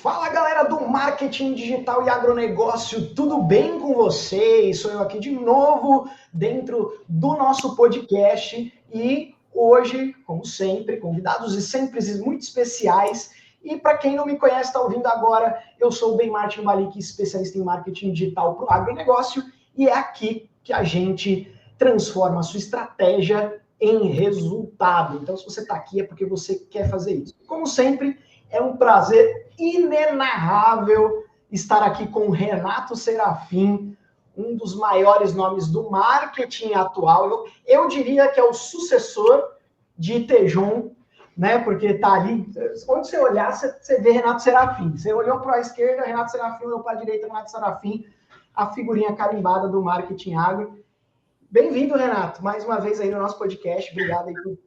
Fala galera do marketing digital e agronegócio, tudo bem com vocês? Sou eu aqui de novo dentro do nosso podcast e hoje, como sempre, convidados e sempre muito especiais. E para quem não me conhece, está ouvindo agora, eu sou o Ben Martin Malik, especialista em marketing digital para o agronegócio, e é aqui que a gente transforma a sua estratégia em resultado. Então, se você está aqui é porque você quer fazer isso. Como sempre, é um prazer inenarrável estar aqui com o Renato Serafim, um dos maiores nomes do marketing atual. Eu diria que é o sucessor de Tejon, né? Porque tá ali, onde você olhar, você vê Renato Serafim. Você olhou para a esquerda, Renato Serafim, olhou para a direita, Renato Serafim, a figurinha carimbada do marketing agro. Bem-vindo, Renato, mais uma vez aí no nosso podcast. Obrigado aí por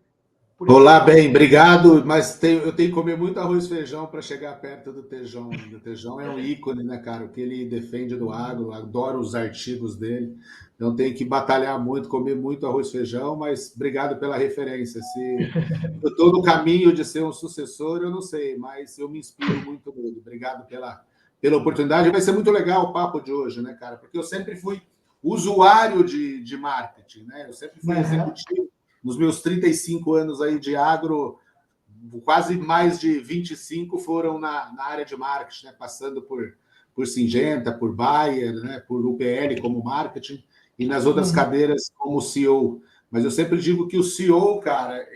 Olá, bem, obrigado, mas eu tenho que comer muito arroz e feijão para chegar perto do Tejon ainda. O Tejon é um ícone, né, cara? O que ele defende do agro, adoro os artigos dele. Então tenho que batalhar muito, comer muito arroz e feijão, mas obrigado pela referência. Se eu estou no caminho de ser um sucessor, eu não sei, mas eu me inspiro muito nele. Obrigado pela oportunidade. Vai ser muito legal o papo de hoje, né, cara? Porque eu sempre fui usuário de marketing, né? Eu sempre fui executivo. Nos meus 35 anos aí de agro, quase mais de 25 foram na área de marketing, né? Passando por Syngenta, por Bayer, né? Por UPL como marketing, e nas outras cadeiras como CEO. Mas eu sempre digo que o CEO, cara,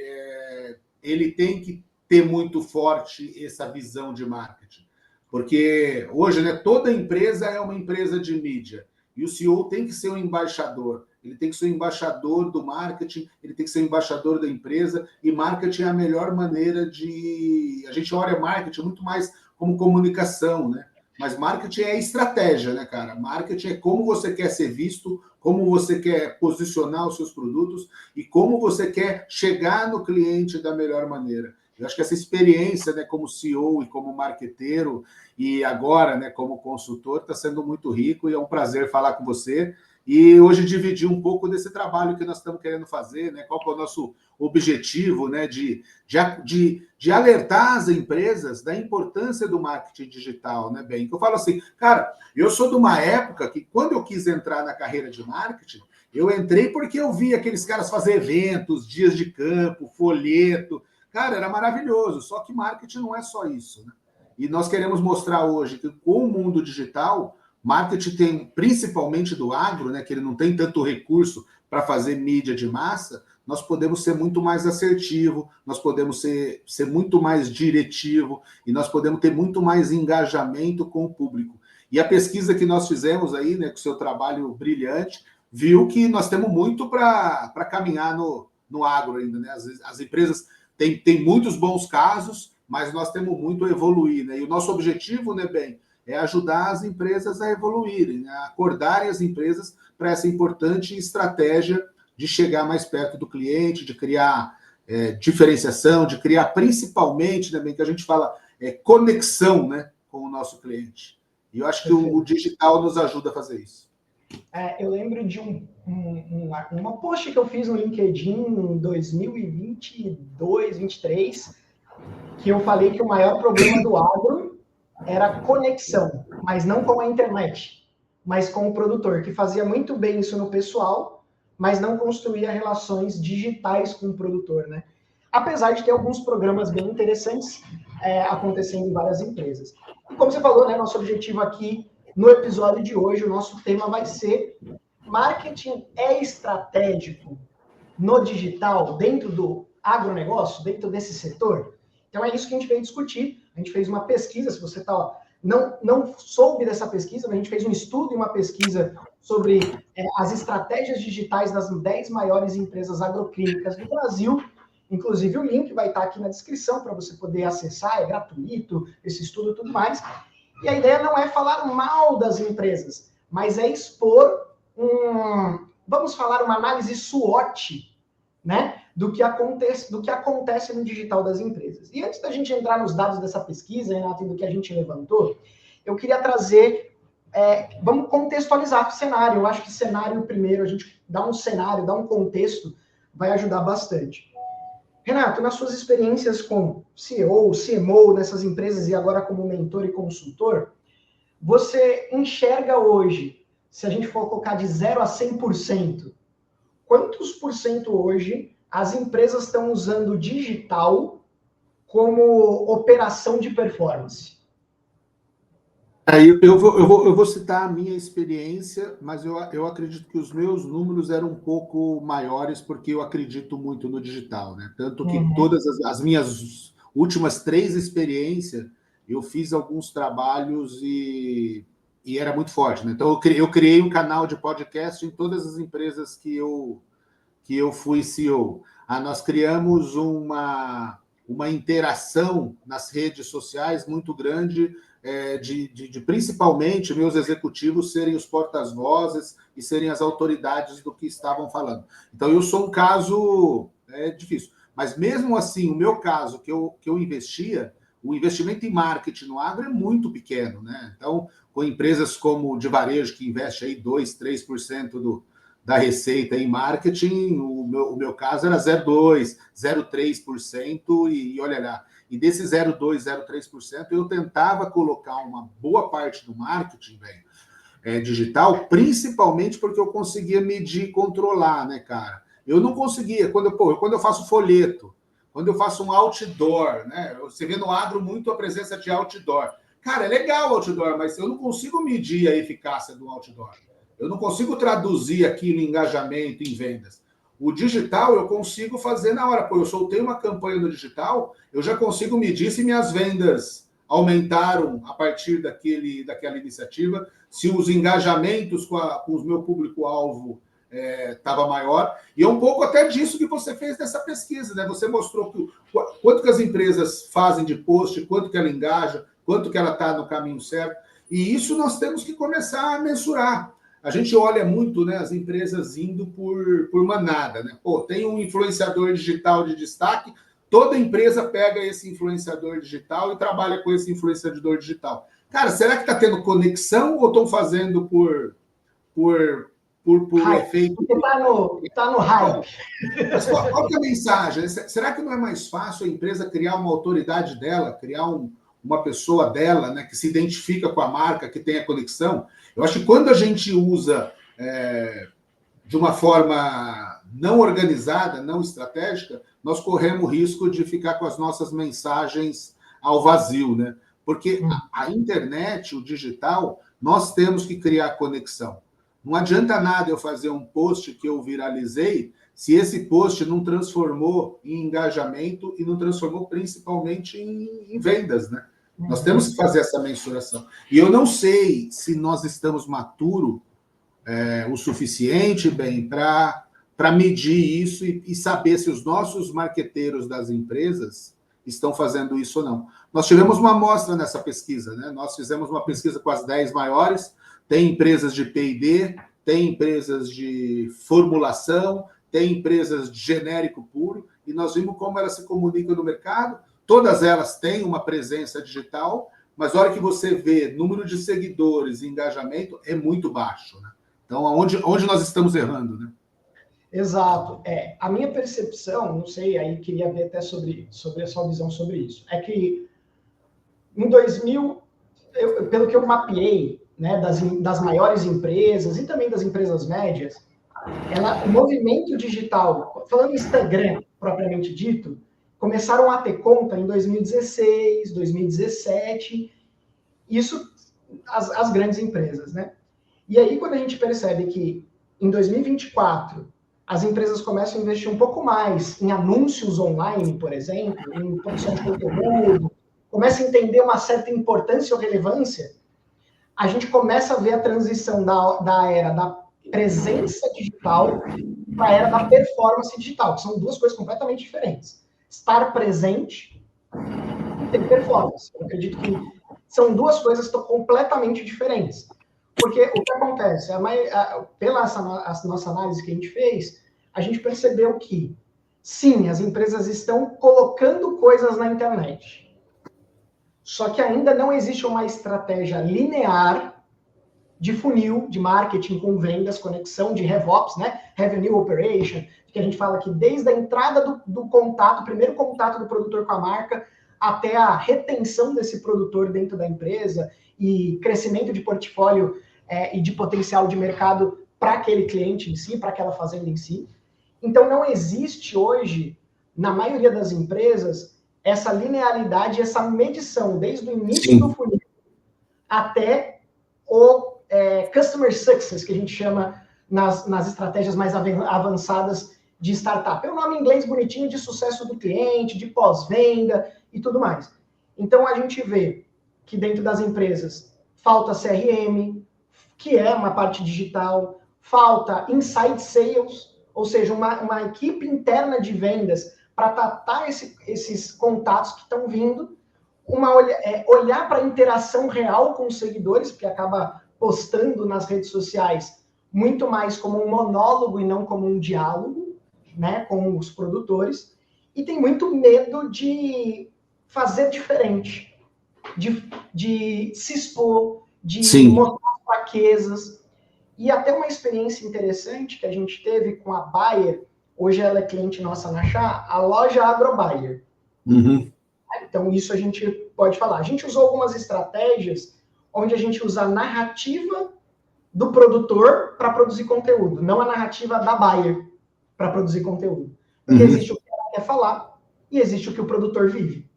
ele tem que ter muito forte essa visão de marketing. Porque hoje, né, toda empresa é uma empresa de mídia. E o CEO tem que ser um embaixador. Ele tem que ser o embaixador do marketing, ele tem que ser o embaixador da empresa, e marketing é a melhor maneira de... A gente olha marketing muito mais como comunicação, né? Mas marketing é estratégia, né, cara? Marketing é como você quer ser visto, como você quer posicionar os seus produtos e como você quer chegar no cliente da melhor maneira. Eu acho que essa experiência, né, como CEO e como marqueteiro, e agora, né, como consultor, está sendo muito rico e é um prazer falar com você. E hoje dividir um pouco desse trabalho que nós estamos querendo fazer, né? Qual que é o nosso objetivo, né? De alertar as empresas da importância do marketing digital, né, bem? Eu falo assim, cara, eu sou de uma época que quando eu quis entrar na carreira de marketing, eu entrei porque eu vi aqueles caras fazer eventos, dias de campo, folheto. Cara, era maravilhoso, só que marketing não é só isso, né? E nós queremos mostrar hoje que com o mundo digital, marketing tem, principalmente do agro, né, que ele não tem tanto recurso para fazer mídia de massa, nós podemos ser muito mais assertivo, nós podemos ser muito mais diretivo e nós podemos ter muito mais engajamento com o público. E a pesquisa que nós fizemos aí, né, com o seu trabalho brilhante, viu que nós temos muito para caminhar no agro ainda, né? As empresas têm muitos bons casos, mas nós temos muito a evoluir, né? E o nosso objetivo, né, bem, é ajudar as empresas a evoluírem, né? A acordarem as empresas para essa importante estratégia de chegar mais perto do cliente, de criar diferenciação, de criar principalmente, né, bem, que a gente fala, conexão, né, com o nosso cliente. E eu acho que o digital nos ajuda a fazer isso. Eu lembro de uma post que eu fiz no LinkedIn em 2022, 2023, que eu falei que o maior problema do agro era a conexão, mas não com a internet, mas com o produtor, que fazia muito bem isso no pessoal, mas não construía relações digitais com o produtor, né? Apesar de ter alguns programas bem interessantes acontecendo em várias empresas. E como você falou, né, nosso objetivo aqui no episódio de hoje, o nosso tema vai ser marketing é estratégico no digital, dentro do agronegócio, dentro desse setor? Então é isso que a gente veio discutir. A gente fez uma pesquisa, se você não soube dessa pesquisa, a gente fez um estudo e uma pesquisa sobre as estratégias digitais das 10 maiores empresas agroclínicas do Brasil. Inclusive o link vai estar aqui na descrição para você poder acessar, é gratuito, esse estudo e tudo mais. E a ideia não é falar mal das empresas, mas é expor vamos falar, uma análise SWOT, né, do que acontece no digital das empresas. E antes da gente entrar nos dados dessa pesquisa, Renato, e do que a gente levantou, eu queria trazer, vamos contextualizar o cenário. Eu acho que cenário primeiro, a gente dá um cenário, dá um contexto, vai ajudar bastante. Renato, nas suas experiências com CEO, CMO nessas empresas e agora como mentor e consultor, você enxerga hoje, se a gente for colocar de 0 a 100%, quantos por cento hoje as empresas estão usando digital como operação de performance? Aí eu vou citar a minha experiência, mas eu acredito que os meus números eram um pouco maiores, porque eu acredito muito no digital, né? Tanto que todas as minhas últimas 3 experiências, eu fiz alguns trabalhos e era muito forte, né? Então eu criei um canal de podcast em todas as empresas que eu fui CEO. Nós criamos uma interação nas redes sociais muito grande, de principalmente meus executivos serem os porta-vozes e serem as autoridades do que estavam falando. Então, eu sou um caso difícil. Mas, mesmo assim, o meu caso, que eu investia, o investimento em marketing no agro é muito pequeno, né? Então, com empresas como de varejo, que investe aí 2%, 3% da receita em marketing, o meu caso era 0,2%, 0,3%, e olha lá. E desse 0,2%, 0,3%, eu tentava colocar uma boa parte do marketing, digital, principalmente porque eu conseguia medir e controlar, né, cara? Eu não conseguia. Quando eu faço folheto, quando eu faço um outdoor, né? Você vê no agro muito a presença de outdoor. Cara, é legal o outdoor, mas eu não consigo medir a eficácia do outdoor. Eu não consigo traduzir aquilo em engajamento, em vendas. O digital eu consigo fazer na hora. Pô, eu soltei uma campanha no digital, eu já consigo medir se minhas vendas aumentaram a partir daquela iniciativa, se os engajamentos com o meu público-alvo estava maior. E é um pouco até disso que você fez nessa pesquisa, né? Você mostrou quanto que as empresas fazem de post, quanto que ela engaja, quanto que ela está no caminho certo. E isso nós temos que começar a mensurar. A gente olha muito, né, as empresas indo por manada, né? Pô, tem um influenciador digital de destaque, toda empresa pega esse influenciador digital e trabalha com esse influenciador digital. Cara, será que está tendo conexão ou estão fazendo por efeito? Porque tá no hype. Mas qual que é a mensagem? Será que não é mais fácil a empresa criar uma autoridade dela, criar uma pessoa dela, né, que se identifica com a marca, que tenha conexão? Eu acho que quando a gente usa de uma forma não organizada, não estratégica, nós corremos o risco de ficar com as nossas mensagens ao vazio, né? Porque a internet, o digital, nós temos que criar conexão. Não adianta nada eu fazer um post que eu viralizei se esse post não transformou em engajamento e não transformou principalmente em vendas, né? Nós temos que fazer essa mensuração. E eu não sei se nós estamos maturos o suficiente, para medir isso e saber se os nossos marqueteiros das empresas estão fazendo isso ou não. Nós tivemos uma amostra nessa pesquisa, né? Nós fizemos uma pesquisa com as 10 maiores, tem empresas de P&D, tem empresas de formulação, tem empresas de genérico puro, e nós vimos como elas se comunicam no mercado. Todas elas têm uma presença digital, mas a hora que você vê número de seguidores e engajamento é muito baixo, né? Então, onde nós estamos errando, né? Exato. A minha percepção, não sei, aí queria ver até sobre a sua visão sobre isso, é que em 2000, pelo que eu mapeei, né, das maiores empresas e também das empresas médias, o movimento digital, falando Instagram propriamente dito, começaram a ter conta em 2016, 2017, isso as grandes empresas, né? E aí, quando a gente percebe que em 2024 as empresas começam a investir um pouco mais em anúncios online, por exemplo, em produção de conteúdo, começa a entender uma certa importância ou relevância, a gente começa a ver a transição da era da presença digital para a era da performance digital, que são duas coisas completamente diferentes. Estar presente e ter performance. Eu acredito que são duas coisas que estão completamente diferentes. Porque o que acontece? Pela nossa análise que a gente fez, a gente percebeu que, sim, as empresas estão colocando coisas na internet. Só que ainda não existe uma estratégia linear de funil, de marketing com vendas, conexão de RevOps, né? Revenue Operation, que a gente fala que desde a entrada do contato, primeiro contato do produtor com a marca, até a retenção desse produtor dentro da empresa e crescimento de portfólio e de potencial de mercado para aquele cliente em si, para aquela fazenda em si. Então, não existe hoje, na maioria das empresas, essa linearidade, essa medição, desde o início do funil até o Customer Success, que a gente chama nas estratégias mais avançadas de startup. É um nome em inglês bonitinho de sucesso do cliente, de pós-venda e tudo mais. Então, a gente vê que dentro das empresas falta CRM, que é uma parte digital, falta inside sales, ou seja, uma equipe interna de vendas para tratar esses contatos que estão vindo, olhar para a interação real com os seguidores, porque acaba postando nas redes sociais muito mais como um monólogo e não como um diálogo, né, com os produtores, e tem muito medo de fazer diferente, de se expor, de mostrar fraquezas. E até uma experiência interessante que a gente teve com a Bayer, hoje ela é cliente nossa na Chá, a loja AgroBayer. Então, isso a gente pode falar. A gente usou algumas estratégias onde a gente usa a narrativa do produtor para produzir conteúdo, não a narrativa da Bayer para produzir conteúdo. Porque existe o que ela quer falar e existe o que o produtor vive.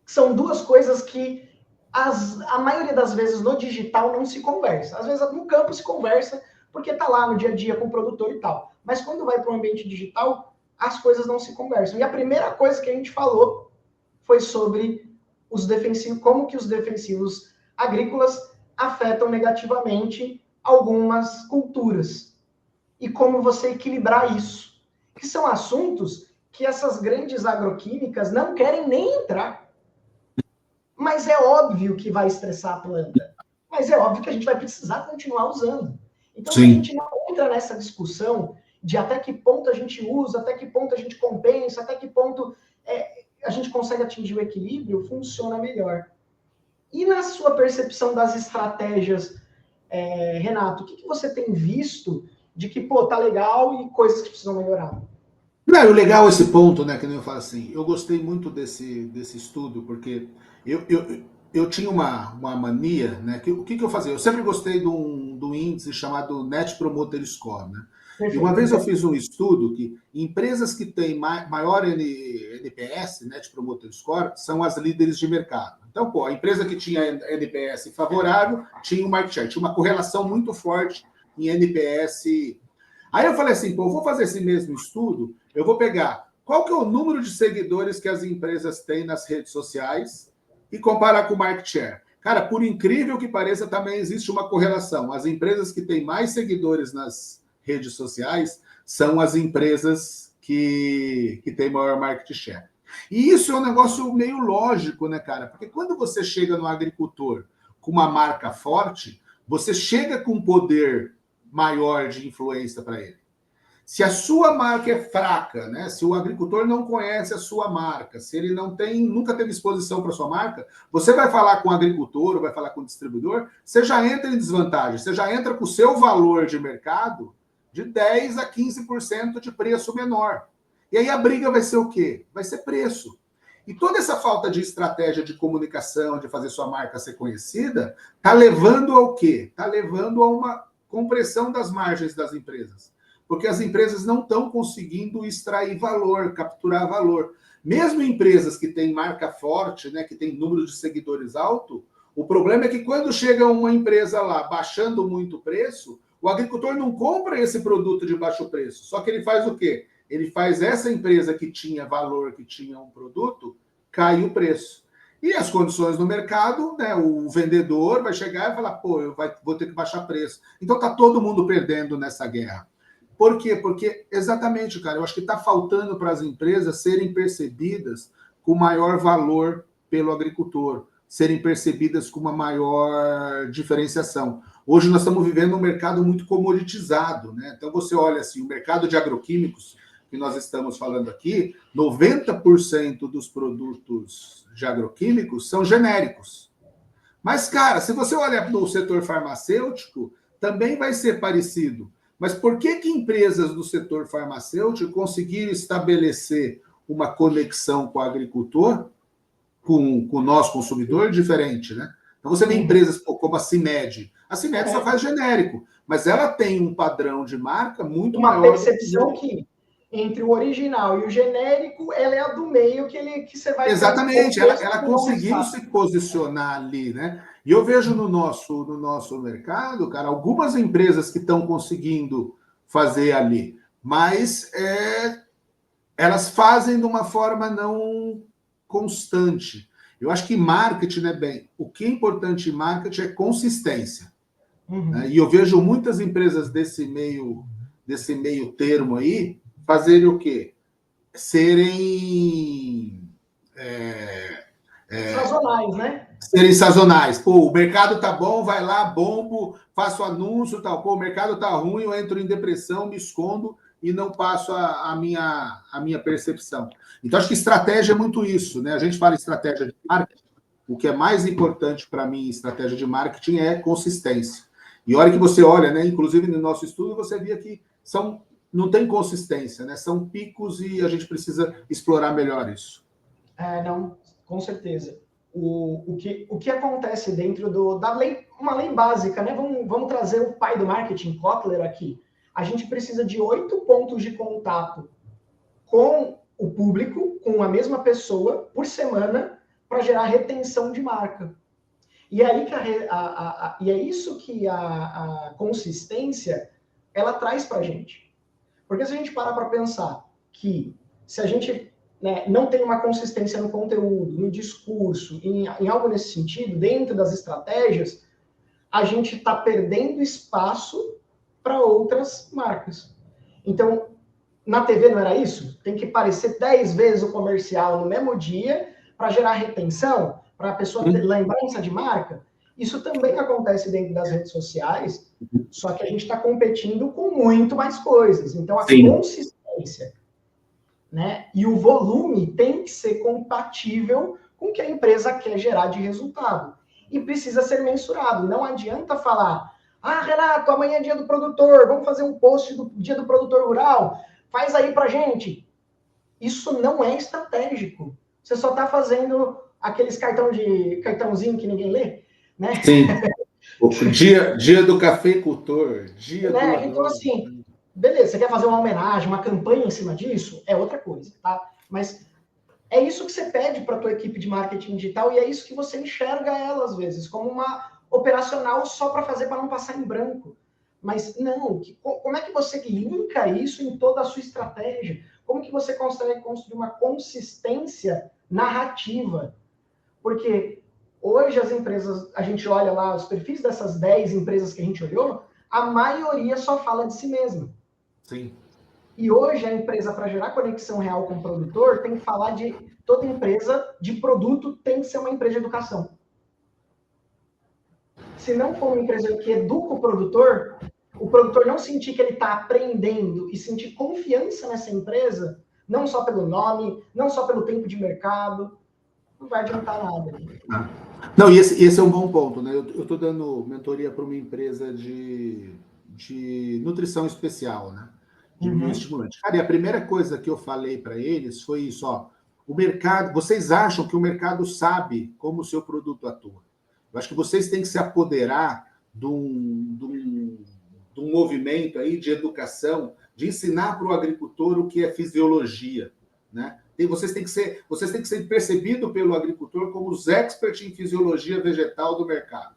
São duas coisas que a maioria das vezes no digital não se conversa. Às vezes no campo se conversa porque está lá no dia a dia com o produtor e tal. Mas quando vai para o ambiente digital, as coisas não se conversam. E a primeira coisa que a gente falou foi sobre os defensivos, como que os defensivos agrícolas afetam negativamente algumas culturas. E como você equilibrar isso. Que são assuntos que essas grandes agroquímicas não querem nem entrar. Mas é óbvio que vai estressar a planta. Mas é óbvio que a gente vai precisar continuar usando. Então, se a gente não entra nessa discussão de até que ponto a gente usa, até que ponto a gente compensa, até que ponto a gente consegue atingir o equilíbrio, funciona melhor. E na sua percepção das estratégias, Renato, o que você tem visto de que, tá legal e coisas que precisam melhorar? Não, o legal é esse ponto, né, que nem eu falo assim, eu gostei muito desse estudo, porque eu tinha uma mania, né, o que eu fazia? Eu sempre gostei de um índice chamado Net Promoter Score, né? Perfeito. E uma vez eu fiz um estudo que empresas que têm maior NPS, Net Promoter Score, são as líderes de mercado. Então, a empresa que tinha NPS favorável tinha um market share, tinha uma correlação muito forte em NPS. Aí eu falei assim, eu vou fazer esse mesmo estudo, eu vou pegar qual que é o número de seguidores que as empresas têm nas redes sociais e comparar com o market share. Cara, por incrível que pareça, também existe uma correlação. As empresas que têm mais seguidores nas redes sociais são as empresas que têm maior market share. E isso é um negócio meio lógico, né, cara? Porque quando você chega no agricultor com uma marca forte, você chega com poder maior de influência para ele. Se a sua marca é fraca, né? Se o agricultor não conhece a sua marca, se ele nunca teve exposição para a sua marca, você vai falar com o agricultor ou vai falar com o distribuidor, você já entra em desvantagem, você já entra com o seu valor de mercado de 10% a 15% de preço menor. E aí a briga vai ser o quê? Vai ser preço. E toda essa falta de estratégia de comunicação, de fazer sua marca ser conhecida, está levando ao quê? Está levando a uma compressão das margens das empresas. Porque as empresas não estão conseguindo extrair valor, capturar valor. Mesmo empresas que têm marca forte, né, que têm número de seguidores alto, o problema é que quando chega uma empresa lá baixando muito o preço, o agricultor não compra esse produto de baixo preço. Só que ele faz o quê? Ele faz essa empresa que tinha valor, que tinha um produto, cair o preço. E as condições no mercado, né, o vendedor vai chegar e falar, eu vou ter que baixar preço. Então está todo mundo perdendo nessa guerra. Por quê? Porque, exatamente, cara, eu acho que está faltando para as empresas serem percebidas com maior valor pelo agricultor, serem percebidas com uma maior diferenciação. Hoje nós estamos vivendo um mercado muito comoditizado, né? Então você olha assim, o mercado de agroquímicos que nós estamos falando aqui, 90% dos produtos de agroquímicos são genéricos. Mas, cara, se você olhar para o setor farmacêutico, também vai ser parecido. Mas por que empresas do setor farmacêutico conseguiram estabelecer uma conexão com o agricultor, com o nosso consumidor, diferente, né? Então você vê empresas como a CIMED. A CIMED só faz genérico, mas ela tem um padrão de marca muito uma maior percepção que entre o original e o genérico, ela é a do meio que você vai Exatamente, ela conseguiu se posicionar ali, né? E eu vejo no nosso mercado, cara, algumas empresas que estão conseguindo fazer ali, mas elas fazem de uma forma não constante. Eu acho que marketing, né, bem, o que é importante em marketing é consistência. Né? E eu vejo muitas empresas desse meio termo aí fazerem o quê? Serem sazonais, né? Serem sazonais. Pô, o mercado tá bom, vai lá, bombo, faço anúncio, tal. Pô, o mercado tá ruim, eu entro em depressão, me escondo e não passo a minha percepção. Então, acho que estratégia é muito isso, né? A gente fala em estratégia de marketing, o que é mais importante para mim em estratégia de marketing é consistência. E a hora que você olha, né, inclusive no nosso estudo, você via que não tem consistência, né? São picos e a gente precisa explorar melhor isso. Não, com certeza. O que acontece dentro da lei, uma lei básica, né? Vamos trazer o pai do marketing, Kotler, aqui. A gente precisa de 8 pontos de contato com o público, com a mesma pessoa, por semana, para gerar retenção de marca. E aí e é isso que a consistência ela traz para a gente. Porque se a gente parar para pensar que se a gente não tem uma consistência no conteúdo, no discurso, em algo nesse sentido, dentro das estratégias, a gente está perdendo espaço para outras marcas. Então, na TV não era isso? Tem que aparecer 10 vezes o comercial no mesmo dia para gerar retenção, para a pessoa ter lembrança de marca. Isso também acontece dentro das redes sociais, só que a gente está competindo com muito mais coisas. Então, a consistência, né, e o volume tem que ser compatível com o que a empresa quer gerar de resultado. E precisa ser mensurado. Não adianta falar, Renato, amanhã é dia do produtor, vamos fazer um post do dia do produtor rural, faz aí pra gente. Isso não é estratégico. Você só está fazendo aqueles cartãozinho que ninguém lê, né? Sim. Dia do cafeicultor, dia né? do... Então, assim, beleza, você quer fazer uma homenagem, uma campanha em cima disso? É outra coisa, tá? Mas é isso que você pede para a tua equipe de marketing digital e é isso que você enxerga ela, às vezes, como uma operacional só para fazer para não passar em branco. Mas não, como é que você linka isso em toda a sua estratégia? Como que você consegue construir uma consistência narrativa? Porque hoje as empresas, a gente olha lá os perfis dessas 10 empresas que a gente olhou, a maioria só fala de si mesma. Sim. E hoje a empresa, para gerar conexão real com o produtor, tem que falar de toda empresa de produto tem que ser uma empresa de educação. Se não for uma empresa que educa o produtor não sentir que ele está aprendendo e sentir confiança nessa empresa, não só pelo nome, não só pelo tempo de mercado, não vai adiantar nada. Não, e esse é um bom ponto, né? Eu estou dando mentoria para uma empresa de nutrição especial, né? De bioestimulante. Cara, e a primeira coisa que eu falei para eles foi isso, ó. O mercado, vocês acham que o mercado sabe como o seu produto atua? Eu acho que vocês têm que se apoderar de um movimento aí de educação, de ensinar para o agricultor o que é fisiologia, né? Vocês têm que ser percebidos pelo agricultor como os experts em fisiologia vegetal do mercado.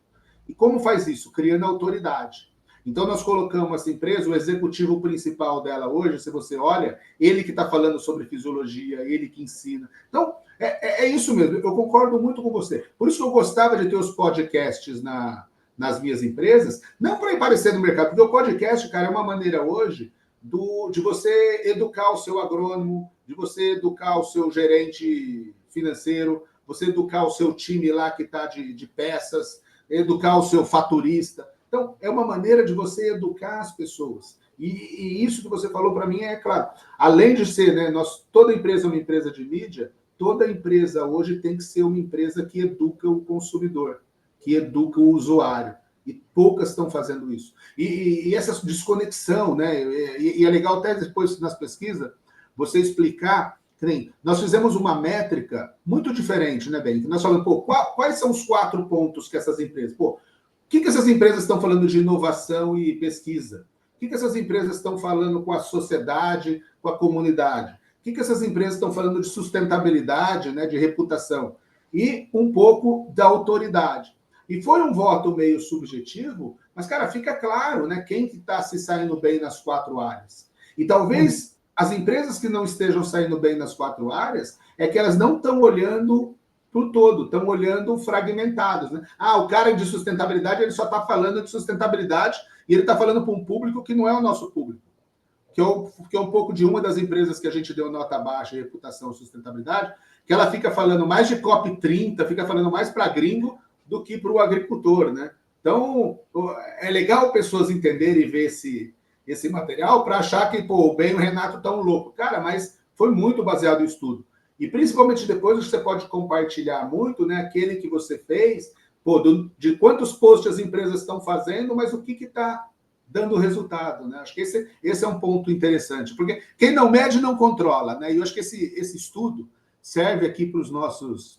E como faz isso? Criando autoridade. Então, nós colocamos essa empresa, o executivo principal dela hoje, se você olha, ele que está falando sobre fisiologia, ele que ensina. Então, é isso mesmo, eu concordo muito com você. Por isso que eu gostava de ter os podcasts nas minhas empresas, não para aparecer no mercado, porque o podcast, cara, é uma maneira hoje de você educar o seu agrônomo, de você educar o seu gerente financeiro, você educar o seu time lá que está de peças, educar o seu faturista. Então, é uma maneira de você educar as pessoas. E isso que você falou para mim é claro. Além de ser, né, toda empresa é uma empresa de mídia, toda empresa hoje tem que ser uma empresa que educa o consumidor. que educa o usuário. E poucas estão fazendo isso. E essa desconexão, né? E é legal até depois, nas pesquisas, você explicar. Nós fizemos uma métrica muito diferente, né, Ben? Nós falamos, quais são os 4 pontos que essas empresas... o que essas empresas estão falando de inovação e pesquisa? O que essas empresas estão falando com a sociedade, com a comunidade? O que essas empresas estão falando de sustentabilidade, né, de reputação? E um pouco da autoridade. E foi um voto meio subjetivo, mas, cara, fica claro, né, quem que está se saindo bem nas 4 áreas. E talvez as empresas que não estejam saindo bem nas 4 áreas é que elas não estão olhando para o todo, estão olhando fragmentados, né? O cara de sustentabilidade, ele só está falando de sustentabilidade e ele está falando para um público que não é o nosso público. Que é um pouco de uma das empresas que a gente deu nota baixa, reputação e sustentabilidade, que ela fica falando mais de COP30, fica falando mais para gringo do que para o agricultor, né? Então, é legal pessoas entenderem e ver esse material para achar que, o Ben e o Renato estão loucos. Cara, mas foi muito baseado em estudo. E principalmente depois você pode compartilhar muito, né? Aquele que você fez, de quantos posts as empresas estão fazendo, mas o que está dando resultado, né? Acho que esse é um ponto interessante, porque quem não mede não controla, né? E eu acho que esse estudo serve aqui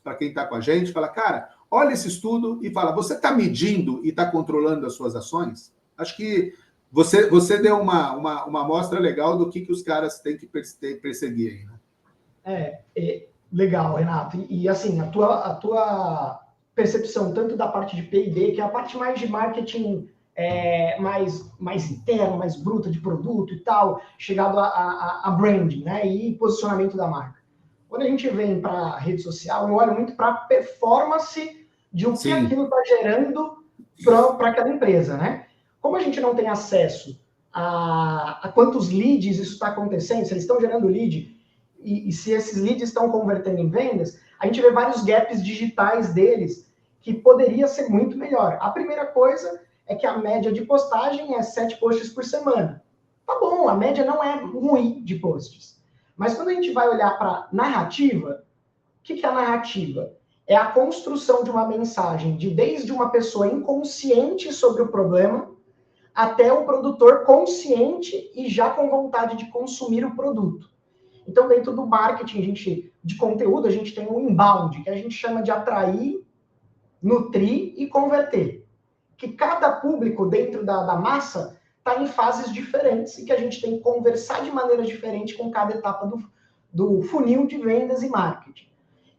para quem está com a gente, fala, cara, olha esse estudo e fala, você está medindo e está controlando as suas ações? Acho que você deu uma amostra legal do que os caras têm que perseguir, né? Legal, Renato. E assim, a tua percepção, tanto da parte de P&D, que é a parte mais de marketing mais interno, mais bruta de produto e tal, chegado a branding, né? E posicionamento da marca. Quando a gente vem para a rede social, eu olho muito para a performance de o que aquilo está gerando para aquela empresa, né? Como a gente não tem acesso a quantos leads isso está acontecendo, se eles estão gerando lead e se esses leads estão convertendo em vendas, a gente vê vários gaps digitais deles que poderia ser muito melhor. A primeira coisa é que a média de postagem é 7 posts por semana. Tá bom, a média não é ruim de posts. Mas quando a gente vai olhar para narrativa, o que é a narrativa? É a construção de uma mensagem desde uma pessoa inconsciente sobre o problema até o produtor consciente e já com vontade de consumir o produto. Então, dentro do marketing de conteúdo, a gente tem o inbound, que a gente chama de atrair, nutrir e converter. Que cada público dentro da massa está em fases diferentes e que a gente tem que conversar de maneira diferente com cada etapa do funil de vendas e marketing.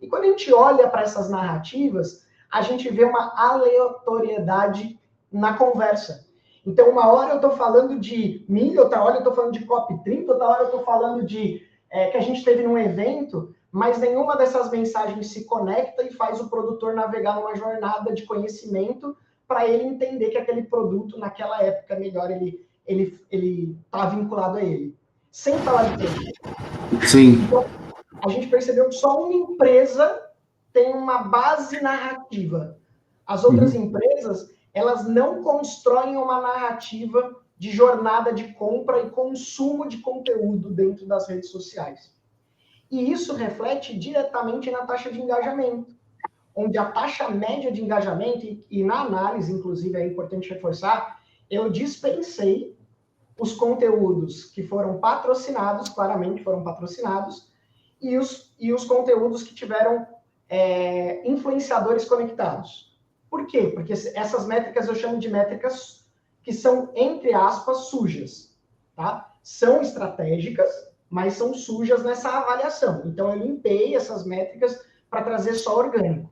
E quando a gente olha para essas narrativas, a gente vê uma aleatoriedade na conversa. Então, uma hora eu estou falando de milho, outra hora eu estou falando de COP30, outra hora eu estou falando de que a gente teve num evento, mas nenhuma dessas mensagens se conecta e faz o produtor navegar numa jornada de conhecimento para ele entender que aquele produto, naquela época, melhor ele tá vinculado a ele. Sem falar de tempo. Sim. Então, a gente percebeu que só uma empresa tem uma base narrativa. As outras empresas, elas não constroem uma narrativa de jornada de compra e consumo de conteúdo dentro das redes sociais. E isso reflete diretamente na taxa de engajamento, onde a taxa média de engajamento, e na análise, inclusive, é importante reforçar, eu dispensei os conteúdos que foram patrocinados, claramente foram patrocinados, e os conteúdos que tiveram influenciadores conectados. Por quê? Porque essas métricas eu chamo de métricas que são, entre aspas, sujas. Tá? São estratégicas, mas são sujas nessa avaliação. Então, eu limpei essas métricas para trazer só orgânico.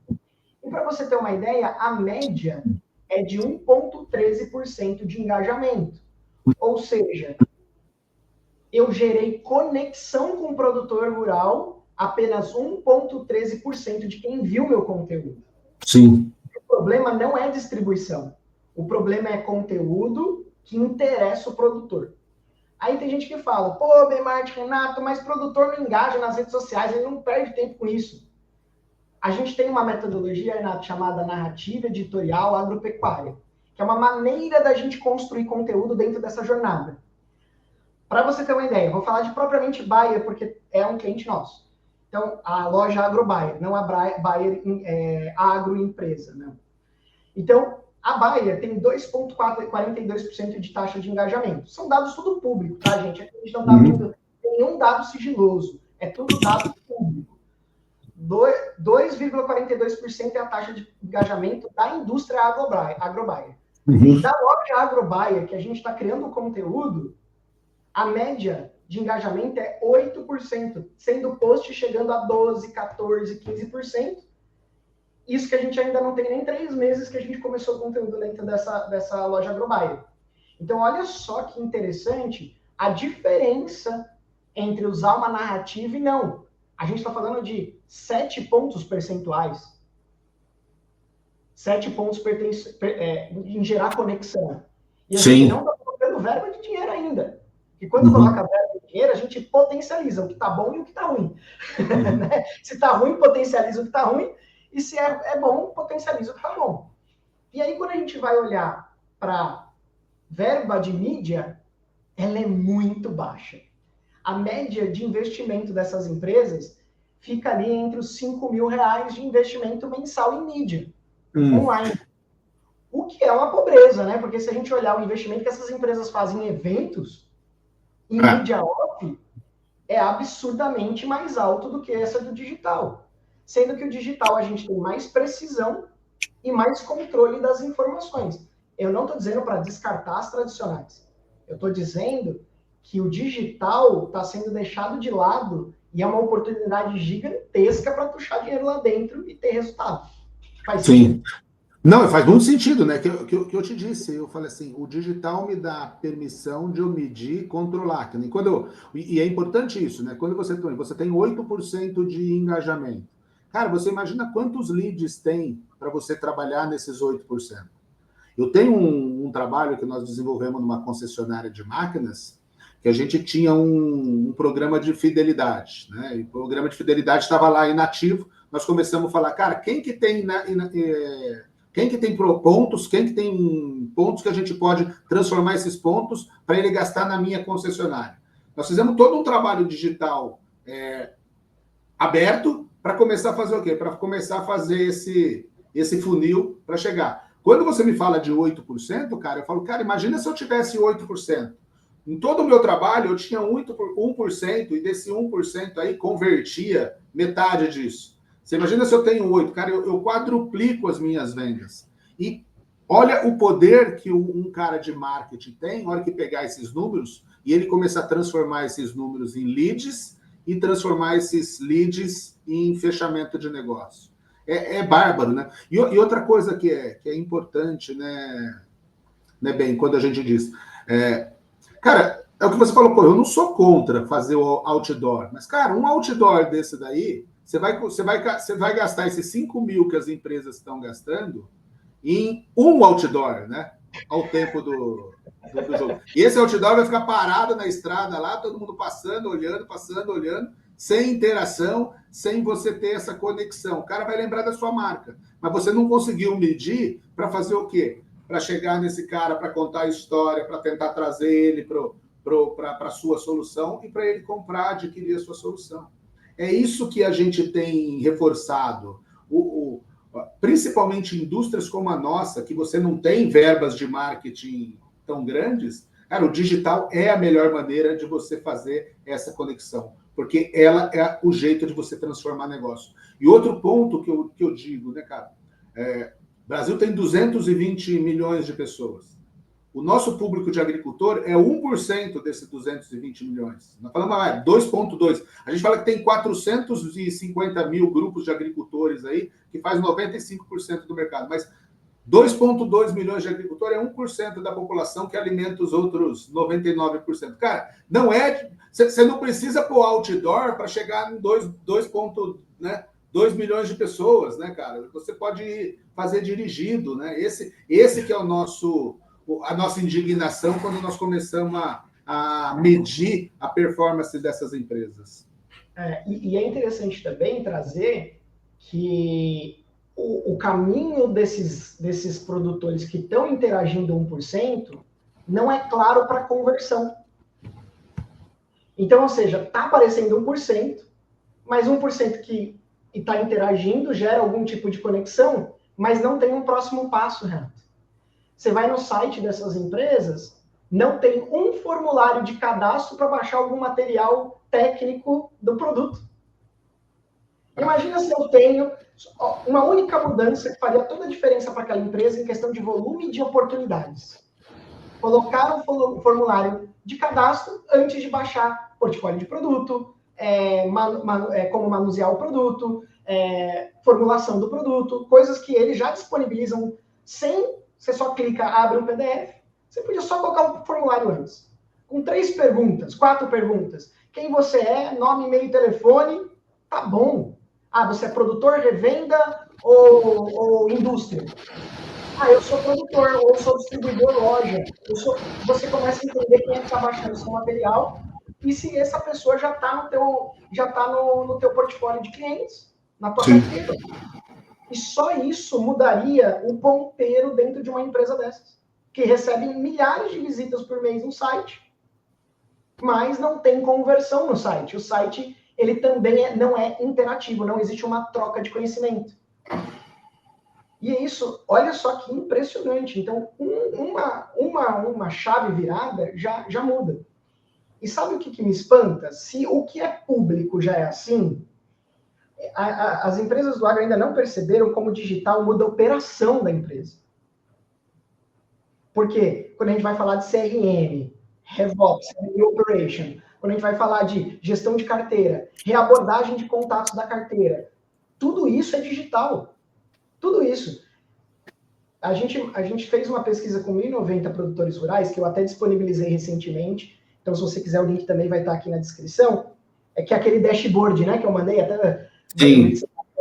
E para você ter uma ideia, a média é de 1,13% de engajamento. Ou seja, eu gerei conexão com o produtor rural apenas 1,13% de quem viu meu conteúdo. Sim. O problema não é distribuição. O problema é conteúdo que interessa o produtor. Aí tem gente que fala, pô, Bemart, Renato, mas o produtor não engaja nas redes sociais, ele não perde tempo com isso. A gente tem uma metodologia, Renato, chamada narrativa editorial agropecuária, que é uma maneira da gente construir conteúdo dentro dessa jornada. Para você ter uma ideia, vou falar de propriamente Bayer, porque é um cliente nosso. Então, a loja AgroBayer, não a Bayer agroempresa, não. Então, a Bayer tem 2,42% de taxa de engajamento. São dados tudo público, tá, gente? Aqui a gente não está vendo nenhum dado sigiloso. É tudo dado público. 2,42% é a taxa de engajamento da indústria agrobaia. Da loja agrobaia, que a gente está criando o conteúdo, a média de engajamento é 8%, sendo post chegando a 12%, 14%, 15%. Isso que a gente ainda não tem nem 3 meses que a gente começou o conteúdo dentro dessa loja agrobaia. Então, olha só que interessante a diferença entre usar uma narrativa e não. A gente está falando de 7 pontos percentuais. 7 pontos em gerar conexão. E a gente não está colocando verba de dinheiro ainda. E quando coloca verba de dinheiro, a gente potencializa o que está bom e o que está ruim. Né? Se está ruim, potencializa o que está ruim. E se é bom, potencializa o que está bom. E aí, quando a gente vai olhar para verba de mídia, ela é muito baixa. A média de investimento dessas empresas fica ali entre os R$5.000 de investimento mensal em mídia, online. O que é uma pobreza, né? Porque se a gente olhar o investimento que essas empresas fazem em eventos, em mídia off, é absurdamente mais alto do que essa do digital. Sendo que o digital a gente tem mais precisão e mais controle das informações. Eu não estou dizendo para descartar as tradicionais. Eu estou dizendo que o digital está sendo deixado de lado e é uma oportunidade gigantesca para puxar dinheiro lá dentro e ter resultado. Faz sentido? Não, faz muito sentido, né? Que eu te disse, eu falei assim, o digital me dá permissão de eu medir e controlar. E é importante isso, né? Quando você tem 8% de engajamento. Cara, você imagina quantos leads tem para você trabalhar nesses 8%. Eu tenho um trabalho que nós desenvolvemos numa concessionária de máquinas, que a gente tinha um programa de fidelidade, né? E o programa de fidelidade estava lá inativo. Nós começamos a falar, cara, quem que tem pontos, quem que tem pontos que a gente pode transformar esses pontos para ele gastar na minha concessionária. Nós fizemos todo um trabalho digital aberto para começar a fazer o quê? Para começar a fazer esse funil para chegar. Quando você me fala de 8%, cara, eu falo, cara, imagina se eu tivesse 8%. Em todo o meu trabalho, eu tinha 1%, e desse 1% aí convertia metade disso. Você imagina se eu tenho 8%, cara, eu quadruplico as minhas vendas. E olha o poder que um cara de marketing tem, na hora que pegar esses números, e ele começar a transformar esses números em leads, e transformar esses leads em fechamento de negócio. É bárbaro, né? E outra coisa que é importante, né, bem, quando a gente diz... cara, é o que você falou, pô, eu não sou contra fazer o outdoor, mas, cara, um outdoor desse daí, você vai gastar esses 5 mil que as empresas estão gastando em um outdoor, né? Ao tempo do jogo. E esse outdoor vai ficar parado na estrada lá, todo mundo passando, olhando, sem interação, sem você ter essa conexão. O cara vai lembrar da sua marca, mas você não conseguiu medir para fazer o quê? Para chegar nesse cara, para contar a história, para tentar trazer ele para a sua solução e para ele comprar, adquirir a sua solução. É isso que a gente tem reforçado. Principalmente indústrias como a nossa, que você não tem verbas de marketing tão grandes, cara, o digital é a melhor maneira de você fazer essa conexão, porque ela é o jeito de você transformar negócio. E outro ponto que eu digo, né, cara, o Brasil tem 220 milhões de pessoas. O nosso público de agricultor é 1% desses 220 milhões. Nós falamos 2,2. A gente fala que tem 450 mil grupos de agricultores aí, que faz 95% do mercado. Mas 2,2 milhões de agricultores é 1% da população que alimenta os outros 99%. Cara, não é... Você não precisa pôr outdoor para chegar em 2 milhões de pessoas, né, cara? Você pode fazer dirigido, né? Esse que é a nossa indignação quando nós começamos a medir a performance dessas empresas. E é interessante também trazer que o caminho desses produtores que estão interagindo 1% não é claro para conversão. Então, ou seja, está aparecendo 1%, mas 1% que está interagindo gera algum tipo de conexão, mas não tem um próximo passo, Renato. Você vai no site dessas empresas, não tem um formulário de cadastro para baixar algum material técnico do produto. Imagina se eu tenho uma única mudança que faria toda a diferença para aquela empresa em questão de volume de oportunidades. Colocar um formulário de cadastro antes de baixar portfólio de produto, como manusear o produto, formulação do produto, coisas que eles já disponibilizam sem você só clica, abre um PDF. Você podia só colocar o formulário antes. Com 3 perguntas, 4 perguntas. Quem você é, nome, e-mail, telefone, tá bom. Ah, você é produtor, revenda ou indústria? Ah, eu sou produtor, ou sou distribuidor, loja. Você começa a entender quem é que está baixando o seu material e se essa pessoa já está no teu portfólio de clientes, na tua carteira. E só isso mudaria o ponteiro dentro de uma empresa dessas, que recebe milhares de visitas por mês no site, mas não tem conversão no site. O site, ele também não é interativo, não existe uma troca de conhecimento. E isso, olha só que impressionante. Então, uma chave virada já muda. E sabe o que me espanta? Se o que é público já é assim, as empresas do agro ainda não perceberam como o digital muda a operação da empresa. Porque quando a gente vai falar de CRM, RevOps, Operation, quando a gente vai falar de gestão de carteira, reabordagem de contatos da carteira, tudo isso é digital. Tudo isso. A gente fez uma pesquisa com 1.090 produtores rurais, que eu até disponibilizei recentemente. Então, se você quiser, o link também vai estar aqui na descrição. É que aquele dashboard, né, que eu mandei até... Sim.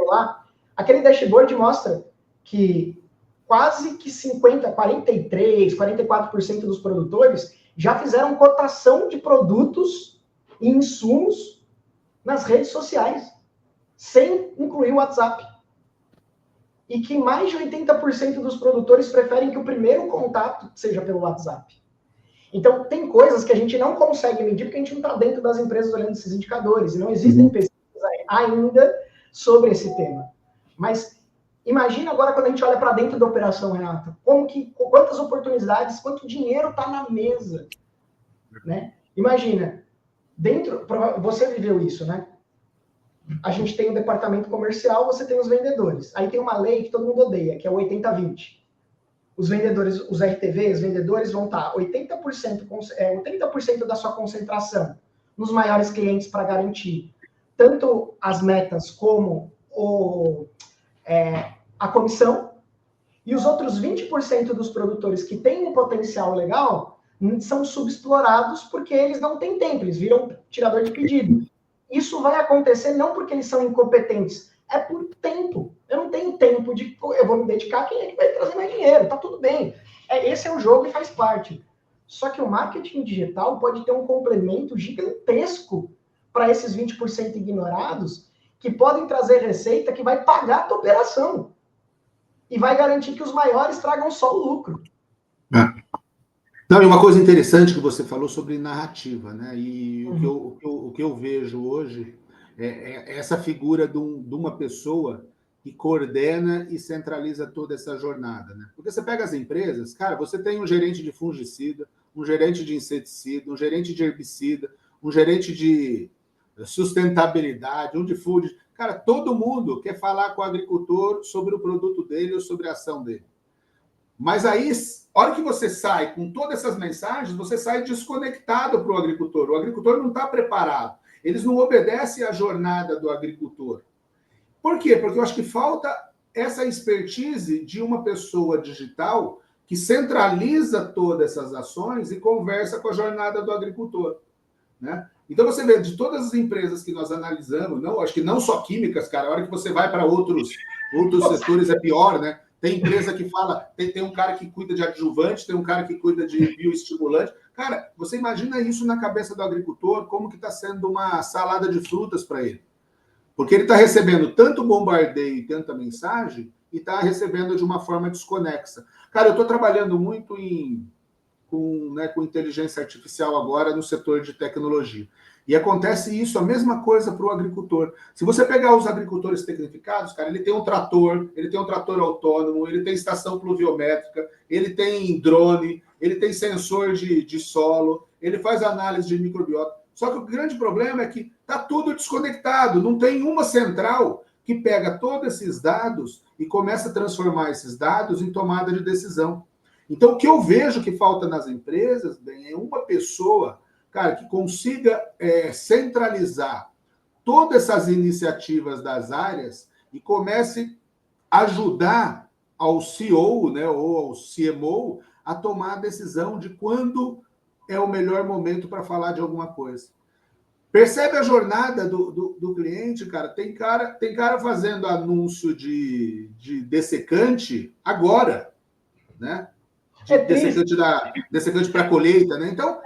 Lá, aquele dashboard mostra que quase que 43%, 44% dos produtores já fizeram cotação de produtos e insumos nas redes sociais, sem incluir o WhatsApp. E que mais de 80% dos produtores preferem que o primeiro contato seja pelo WhatsApp. Então, tem coisas que a gente não consegue medir porque a gente não está dentro das empresas olhando esses indicadores, e não existem pesquisas ainda sobre esse tema. Mas imagina agora quando a gente olha para dentro da operação, Renato, quantas oportunidades, quanto dinheiro está na mesa, né? Imagina, você viveu isso, né? A gente tem o departamento comercial, você tem os vendedores. Aí tem uma lei que todo mundo odeia, que é o 80-20. Os vendedores, os RTV, os vendedores vão estar 80% da sua concentração nos maiores clientes para garantir tanto as metas como a comissão, e os outros 20% dos produtores que têm um potencial legal são subexplorados porque eles não têm tempo, eles viram tirador de pedido. Isso vai acontecer não porque eles são incompetentes, é por tempo. Eu não tenho tempo eu vou me dedicar a quem é que vai trazer mais dinheiro, tá tudo bem. Esse é o jogo e faz parte. Só que o marketing digital pode ter um complemento gigantesco para esses 20% ignorados, que podem trazer receita que vai pagar a tua operação. E vai garantir que os maiores tragam só o lucro. Não, e uma coisa interessante que você falou sobre narrativa, né? E o que eu vejo hoje é essa figura de uma pessoa que coordena e centraliza toda essa jornada, né? Porque você pega as empresas, cara, você tem um gerente de fungicida, um gerente de inseticida, um gerente de herbicida, um gerente de sustentabilidade, um de food. Cara, todo mundo quer falar com o agricultor sobre o produto dele ou sobre a ação dele. Mas aí, a hora que você sai com todas essas mensagens, você sai desconectado para o agricultor. O agricultor não está preparado. Eles não obedecem à jornada do agricultor. Por quê? Porque eu acho que falta essa expertise de uma pessoa digital que centraliza todas essas ações e conversa com a jornada do agricultor, né? Então, você vê, de todas as empresas que nós analisamos, acho que não só químicas, cara, a hora que você vai para outros setores é pior, né? Tem empresa que fala, tem um cara que cuida de adjuvante, tem um cara que cuida de bioestimulante. Cara, você imagina isso na cabeça do agricultor, como que está sendo uma salada de frutas para ele. Porque ele está recebendo tanto bombardeio e tanta mensagem e está recebendo de uma forma desconexa. Cara, eu estou trabalhando muito com inteligência artificial agora no setor de tecnologia. E acontece isso, a mesma coisa para o agricultor. Se você pegar os agricultores tecnificados, cara, ele tem um trator autônomo, ele tem estação pluviométrica, ele tem drone, ele tem sensor de solo, ele faz análise de microbiota. Só que o grande problema é que está tudo desconectado, não tem uma central que pega todos esses dados e começa a transformar esses dados em tomada de decisão. Então, o que eu vejo que falta nas empresas, bem, é uma pessoa, cara, que consiga centralizar todas essas iniciativas das áreas e comece a ajudar ao CEO, né, ou ao CMO a tomar a decisão de quando é o melhor momento para falar de alguma coisa. Percebe a jornada do cliente, cara? Tem cara fazendo anúncio de dessecante agora, né? Dessecante para colheita, né? Então,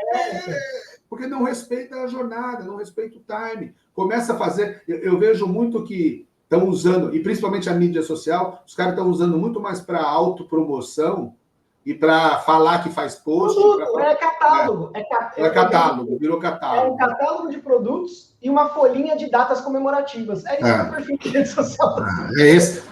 porque não respeita a jornada, não respeita o time. Começa a fazer... Eu vejo muito que estão usando, e principalmente a mídia social, os caras estão usando muito mais para autopromoção e para falar que faz post. É catálogo. É catálogo, virou catálogo. É um catálogo de produtos e uma folhinha de datas comemorativas. É isso que é o perfil de rede social. É esse.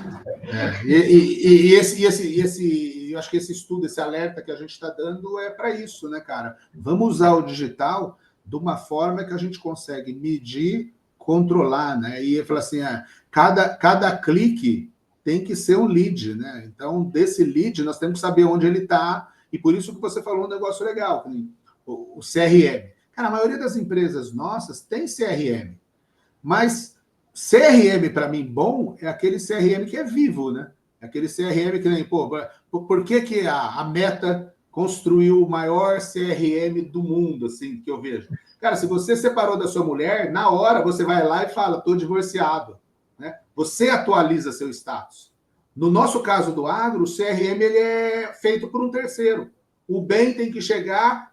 E esse, eu acho que esse estudo, esse alerta que a gente está dando é para isso, né, cara? Vamos usar o digital de uma forma que a gente consegue medir, controlar, né? E falar assim, cada clique tem que ser um lead, né? Então, desse lead, nós temos que saber onde ele está, e por isso que você falou um negócio legal, o CRM. Cara, a maioria das empresas nossas tem CRM, mas CRM, para mim, bom, é aquele CRM que é vivo, né? É aquele CRM que nem, por que a Meta construiu o maior CRM do mundo, assim, que eu vejo? Cara, se você separou da sua mulher, na hora você vai lá e fala, estou divorciado, né? Você atualiza seu status. No nosso caso do agro, o CRM ele é feito por um terceiro. O bem tem que chegar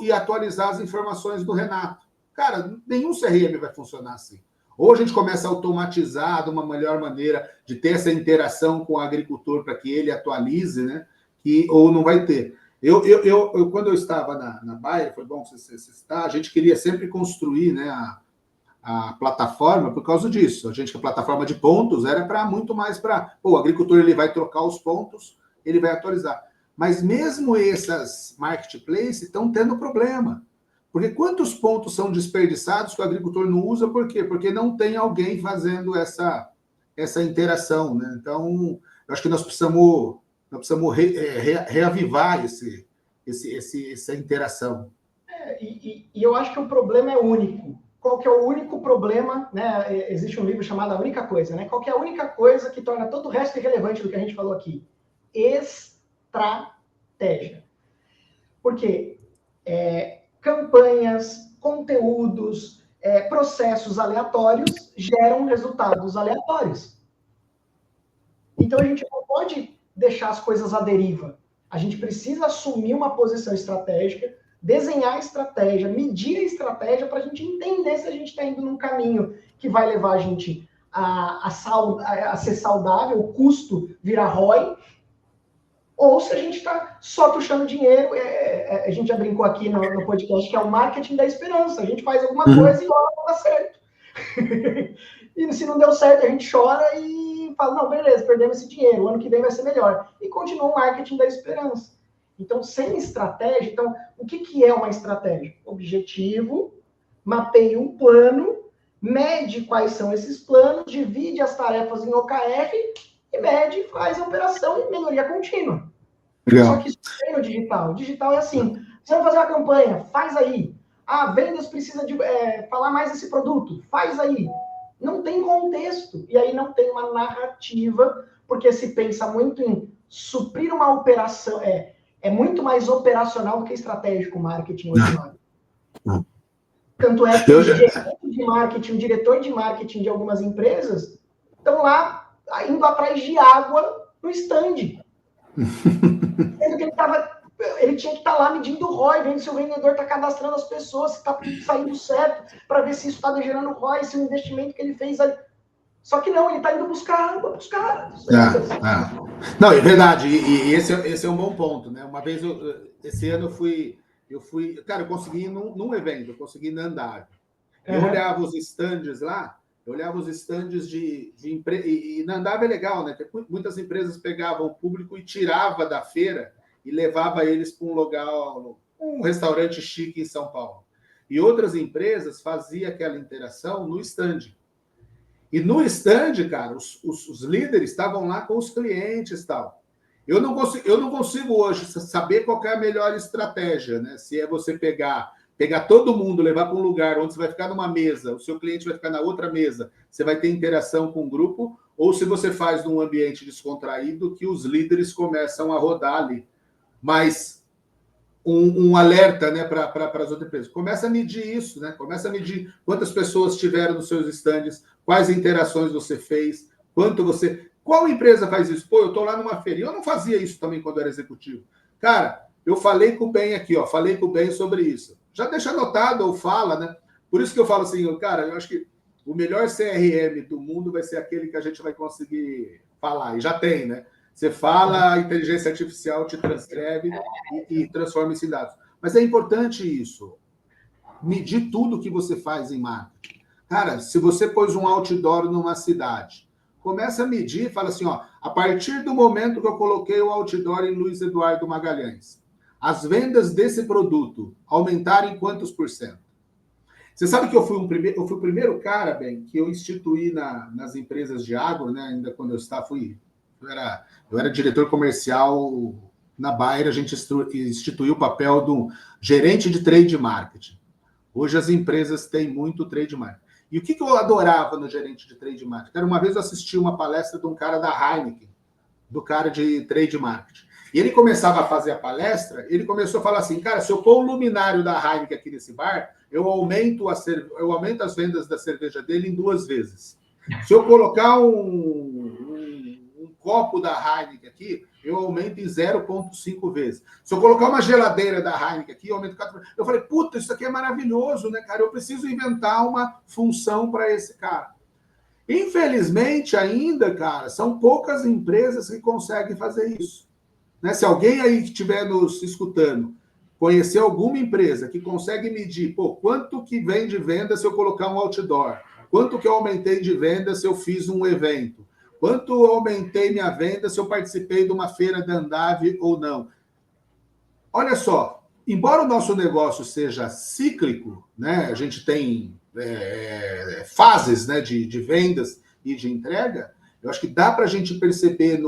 e atualizar as informações do Renato. Cara, nenhum CRM vai funcionar assim. Ou a gente começa a automatizar de uma melhor maneira de ter essa interação com o agricultor para que ele atualize, né? Ou não vai ter. Quando eu estava na Bayer, foi bom você citar, a gente queria sempre construir, né, a plataforma por causa disso. A plataforma de pontos era para muito mais para... o agricultor ele vai trocar os pontos, ele vai atualizar. Mas mesmo essas marketplaces estão tendo problema. Porque quantos pontos são desperdiçados que o agricultor não usa? Por quê? Porque não tem alguém fazendo essa interação, né? Então, eu acho que nós precisamos reavivar essa interação. E eu acho que o problema é único. Qual que é o único problema, né? Existe um livro chamado A Única Coisa, né? Qual que é a única coisa que torna todo o resto irrelevante do que a gente falou aqui? Estratégia. Por quê? Campanhas, conteúdos, processos aleatórios geram resultados aleatórios. Então, a gente não pode deixar as coisas à deriva. A gente precisa assumir uma posição estratégica, desenhar a estratégia, medir a estratégia para a gente entender se a gente está indo num caminho que vai levar a gente a ser saudável, o custo virar ROI, ou se a gente está só puxando dinheiro. A gente já brincou aqui no podcast que é o marketing da esperança. A gente faz alguma coisa e ora não dá certo. E se não deu certo, a gente chora e fala, não, beleza, perdemos esse dinheiro, o ano que vem vai ser melhor. E continua o marketing da esperança. Então, sem estratégia, o que é uma estratégia? Objetivo, mapeia um plano, mede quais são esses planos, divide as tarefas em OKR e mede, faz a operação e melhoria contínua. Legal. Só que isso tem no digital. O digital é assim, você vai fazer uma campanha, faz aí. Vendas precisa falar mais desse produto, faz aí. Não tem contexto. E aí não tem uma narrativa, porque se pensa muito em suprir uma operação. É muito mais operacional do que estratégico o marketing hoje. Tanto é que o gerente de marketing, o diretor de marketing de algumas empresas estão lá indo atrás de água no stand. Sendo que ele tinha que estar lá medindo o ROI, vendo se o vendedor está cadastrando as pessoas, se está saindo certo, para ver se isso está gerando ROI, se o investimento que ele fez ali. Só que não, ele está indo buscar água para os caras. Não, é verdade, e esse é um bom ponto, né? Uma vez, esse ano eu fui, cara, eu consegui ir num evento, eu consegui ir na Andar. Eu olhava os estandes lá, eu olhava os estandes de empresa, e na Andava é legal, né? Muitas empresas pegavam o público e tirava da feira e levava eles para um lugar, um restaurante chique em São Paulo. E outras empresas faziam aquela interação no stand. E no stand, cara, os líderes estavam lá com os clientes e tal. Eu não consigo hoje saber qual é a melhor estratégia, né? Se é você pegar todo mundo, levar para um lugar onde você vai ficar numa mesa, o seu cliente vai ficar na outra mesa, você vai ter interação com o grupo, ou se você faz num ambiente descontraído que os líderes começam a rodar ali. Mas um alerta, né, para as outras empresas. Começa a medir isso, né? Começa a medir quantas pessoas tiveram nos seus estandes, quais interações você fez, quanto você... Qual empresa faz isso? Pô, eu estou lá numa feira. Eu não fazia isso também quando era executivo. Cara, eu falei com o Ben aqui, ó, falei com o Ben sobre isso. Já deixa anotado ou fala, né? Por isso que eu falo assim, cara, eu acho que o melhor CRM do mundo vai ser aquele que a gente vai conseguir falar. E já tem, né? Você fala, a inteligência artificial te transcreve e transforma isso em dados. Mas é importante isso. Medir tudo que você faz em marketing. Cara, se você pôs um outdoor numa cidade, começa a medir e fala assim, ó, a partir do momento que eu coloquei o outdoor em Luiz Eduardo Magalhães, as vendas desse produto aumentaram em quantos por cento? Você sabe que eu fui o primeiro cara, Ben, que eu instituí nas empresas de agro, né? Ainda quando eu era diretor comercial na Bayer, a gente instituiu o papel do gerente de trade marketing. Hoje as empresas têm muito trade marketing. E o que eu adorava no gerente de trade marketing? Era uma vez eu assisti uma palestra de um cara da Heineken, do cara de trade marketing. E ele começava a fazer a palestra, ele começou a falar assim, cara, se eu pôr o luminário da Heineken aqui nesse bar, eu aumento as vendas da cerveja dele em 2 vezes. Se eu colocar um copo da Heineken aqui, eu aumento em 0,5 vezes. Se eu colocar uma geladeira da Heineken aqui, eu aumento 4 vezes. Eu falei, puta, isso aqui é maravilhoso, né, cara? Eu preciso inventar uma função para esse cara. Infelizmente, ainda, cara, são poucas empresas que conseguem fazer isso. Né? Se alguém aí que estiver nos escutando conhecer alguma empresa que consegue medir, pô, quanto que vem de venda se eu colocar um outdoor? Quanto que eu aumentei de venda se eu fiz um evento? Quanto eu aumentei minha venda se eu participei de uma feira da Andave ou não? Olha só, embora o nosso negócio seja cíclico, né, a gente tem fases, né, de vendas e de entrega, eu acho que dá para a gente perceber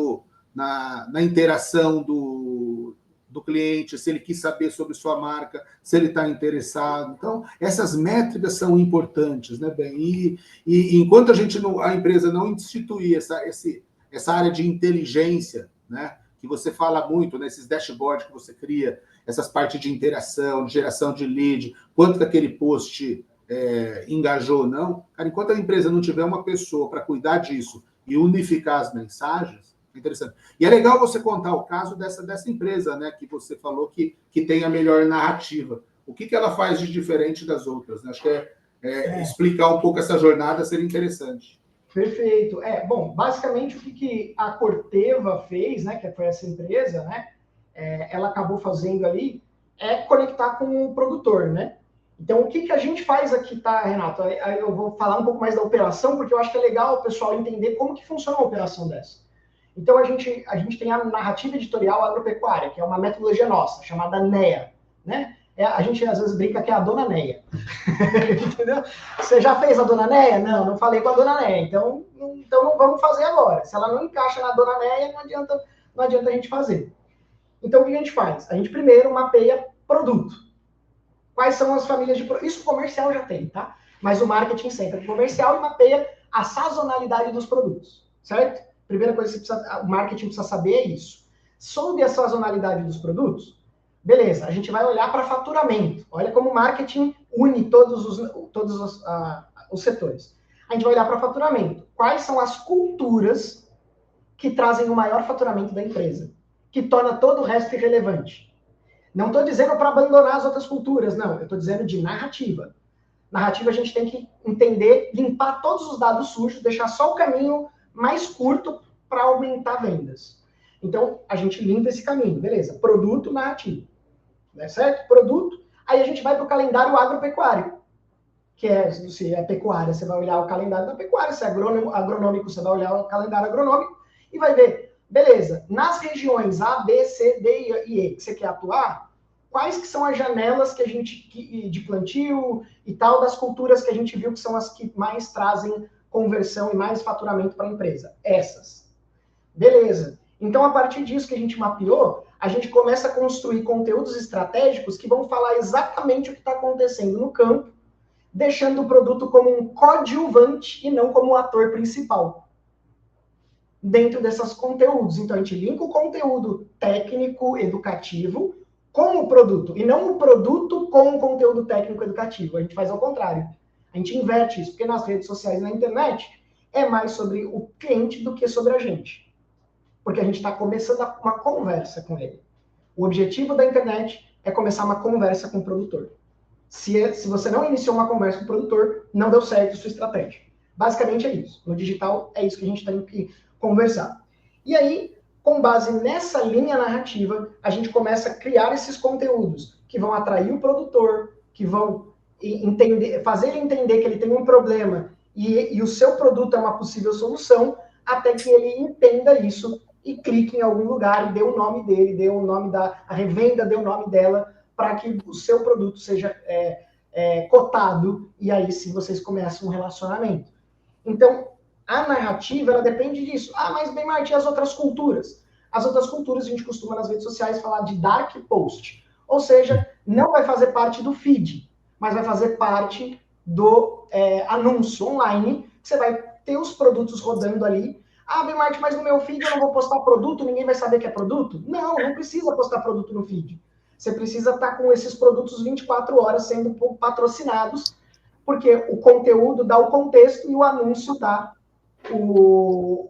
na interação do cliente, se ele quis saber sobre sua marca, se ele está interessado. Então, essas métricas são importantes, né, Ben? E enquanto a empresa não instituir essa área de inteligência, né, que você fala muito, né, esses dashboards que você cria, essas partes de interação, de geração de lead, quanto que aquele post engajou ou não, cara, enquanto a empresa não tiver uma pessoa para cuidar disso e unificar as mensagens, é interessante. E é legal você contar o caso dessa empresa, né, que você falou que tem a melhor narrativa. O que ela faz de diferente das outras? Né? Acho que explicar um pouco essa jornada seria interessante. Perfeito. Bom, basicamente o que a Corteva fez, né, que foi essa empresa, né, ela acabou fazendo ali conectar com o produtor, né? Então, o que a gente faz aqui, tá, Renato? Aí eu vou falar um pouco mais da operação, porque eu acho que é legal o pessoal entender como que funciona uma operação dessa. Então, a gente tem a narrativa editorial agropecuária, que é uma metodologia nossa, chamada NEA, né? A gente às vezes brinca que é a dona Neia. Entendeu? Você já fez a dona Neia? Não falei com a dona Neia. Então não vamos fazer agora. Se ela não encaixa na dona Neia, não adianta a gente fazer. Então, o que a gente faz? A gente primeiro mapeia produto. Quais são as famílias de produto? Isso o comercial já tem, tá? Mas o marketing sempre é comercial e mapeia a sazonalidade dos produtos, certo? Primeira coisa que o marketing precisa saber é isso. Soube a sazonalidade dos produtos? Beleza, a gente vai olhar para faturamento. Olha como o marketing une todos os setores. A gente vai olhar para faturamento. Quais são as culturas que trazem o maior faturamento da empresa? Que torna todo o resto irrelevante. Não estou dizendo para abandonar as outras culturas, não. Eu estou dizendo de narrativa. Narrativa a gente tem que entender, limpar todos os dados sujos, deixar só o caminho mais curto para aumentar vendas. Então, a gente limpa esse caminho. Beleza, produto, narrativo. Né, certo? Produto. Aí a gente vai para o calendário agropecuário, que é, se é pecuária, você vai olhar o calendário da pecuária, se é agronômico, você vai olhar o calendário agronômico e vai ver, beleza, nas regiões A, B, C, D e E que você quer atuar, quais que são as janelas que a gente, de plantio e tal, das culturas que a gente viu que são as que mais trazem conversão e mais faturamento para a empresa? Essas. Beleza. Então, a partir disso que a gente mapeou, a gente começa a construir conteúdos estratégicos que vão falar exatamente o que está acontecendo no campo, deixando o produto como um coadjuvante e não como o ator principal dentro desses conteúdos. Então, a gente linka o conteúdo técnico, educativo, com o produto, e não o produto com o conteúdo técnico educativo. A gente faz ao contrário. A gente inverte isso, porque nas redes sociais e na internet é mais sobre o cliente do que sobre a gente. Porque a gente está começando uma conversa com ele. O objetivo da internet é começar uma conversa com o produtor. Se você não iniciou uma conversa com o produtor, não deu certo a sua estratégia. Basicamente é isso. No digital é isso que a gente tem que conversar. E aí, com base nessa linha narrativa, a gente começa a criar esses conteúdos que vão atrair o produtor, que vão fazer ele entender que ele tem um problema e o seu produto é uma possível solução, até que ele entenda isso e clique em algum lugar e dê o nome dele, dê o nome a revenda, dê o nome dela, para que o seu produto seja cotado, e aí sim vocês começam um relacionamento. Então, a narrativa, ela depende disso. Ah, mas bem, Martin, as outras culturas? As outras culturas, a gente costuma nas redes sociais falar de dark post, ou seja, não vai fazer parte do feed, mas vai fazer parte do anúncio online, que você vai ter os produtos rodando ali. Ah, bem, Martin, mas no meu feed eu não vou postar produto, ninguém vai saber que é produto? Não, não precisa postar produto no feed. Você precisa estar com esses produtos 24 horas sendo patrocinados, porque o conteúdo dá o contexto e o anúncio dá o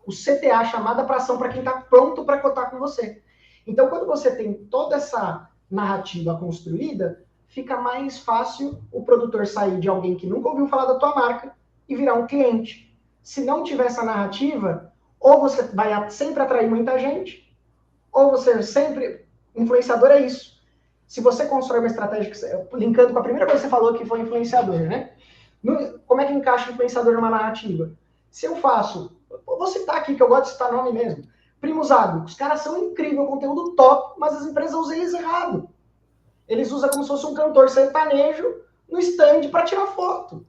CTA, chamada para ação, para quem está pronto para cotar com você. Então, quando você tem toda essa narrativa construída, fica mais fácil o produtor sair de alguém que nunca ouviu falar da tua marca e virar um cliente. Se não tiver essa narrativa, ou você vai sempre atrair muita gente, ou você sempre... Influenciador é isso. Se você constrói uma estratégia, linkando com a primeira coisa que você falou, que foi influenciador, né? Como é que encaixa o influenciador numa narrativa? Se eu faço... Vou citar aqui, que eu gosto de citar nome mesmo. Primos Agro. Os caras são incríveis, conteúdo top, mas as empresas usam eles errado. Eles usam como se fosse um cantor sertanejo no stand para tirar foto.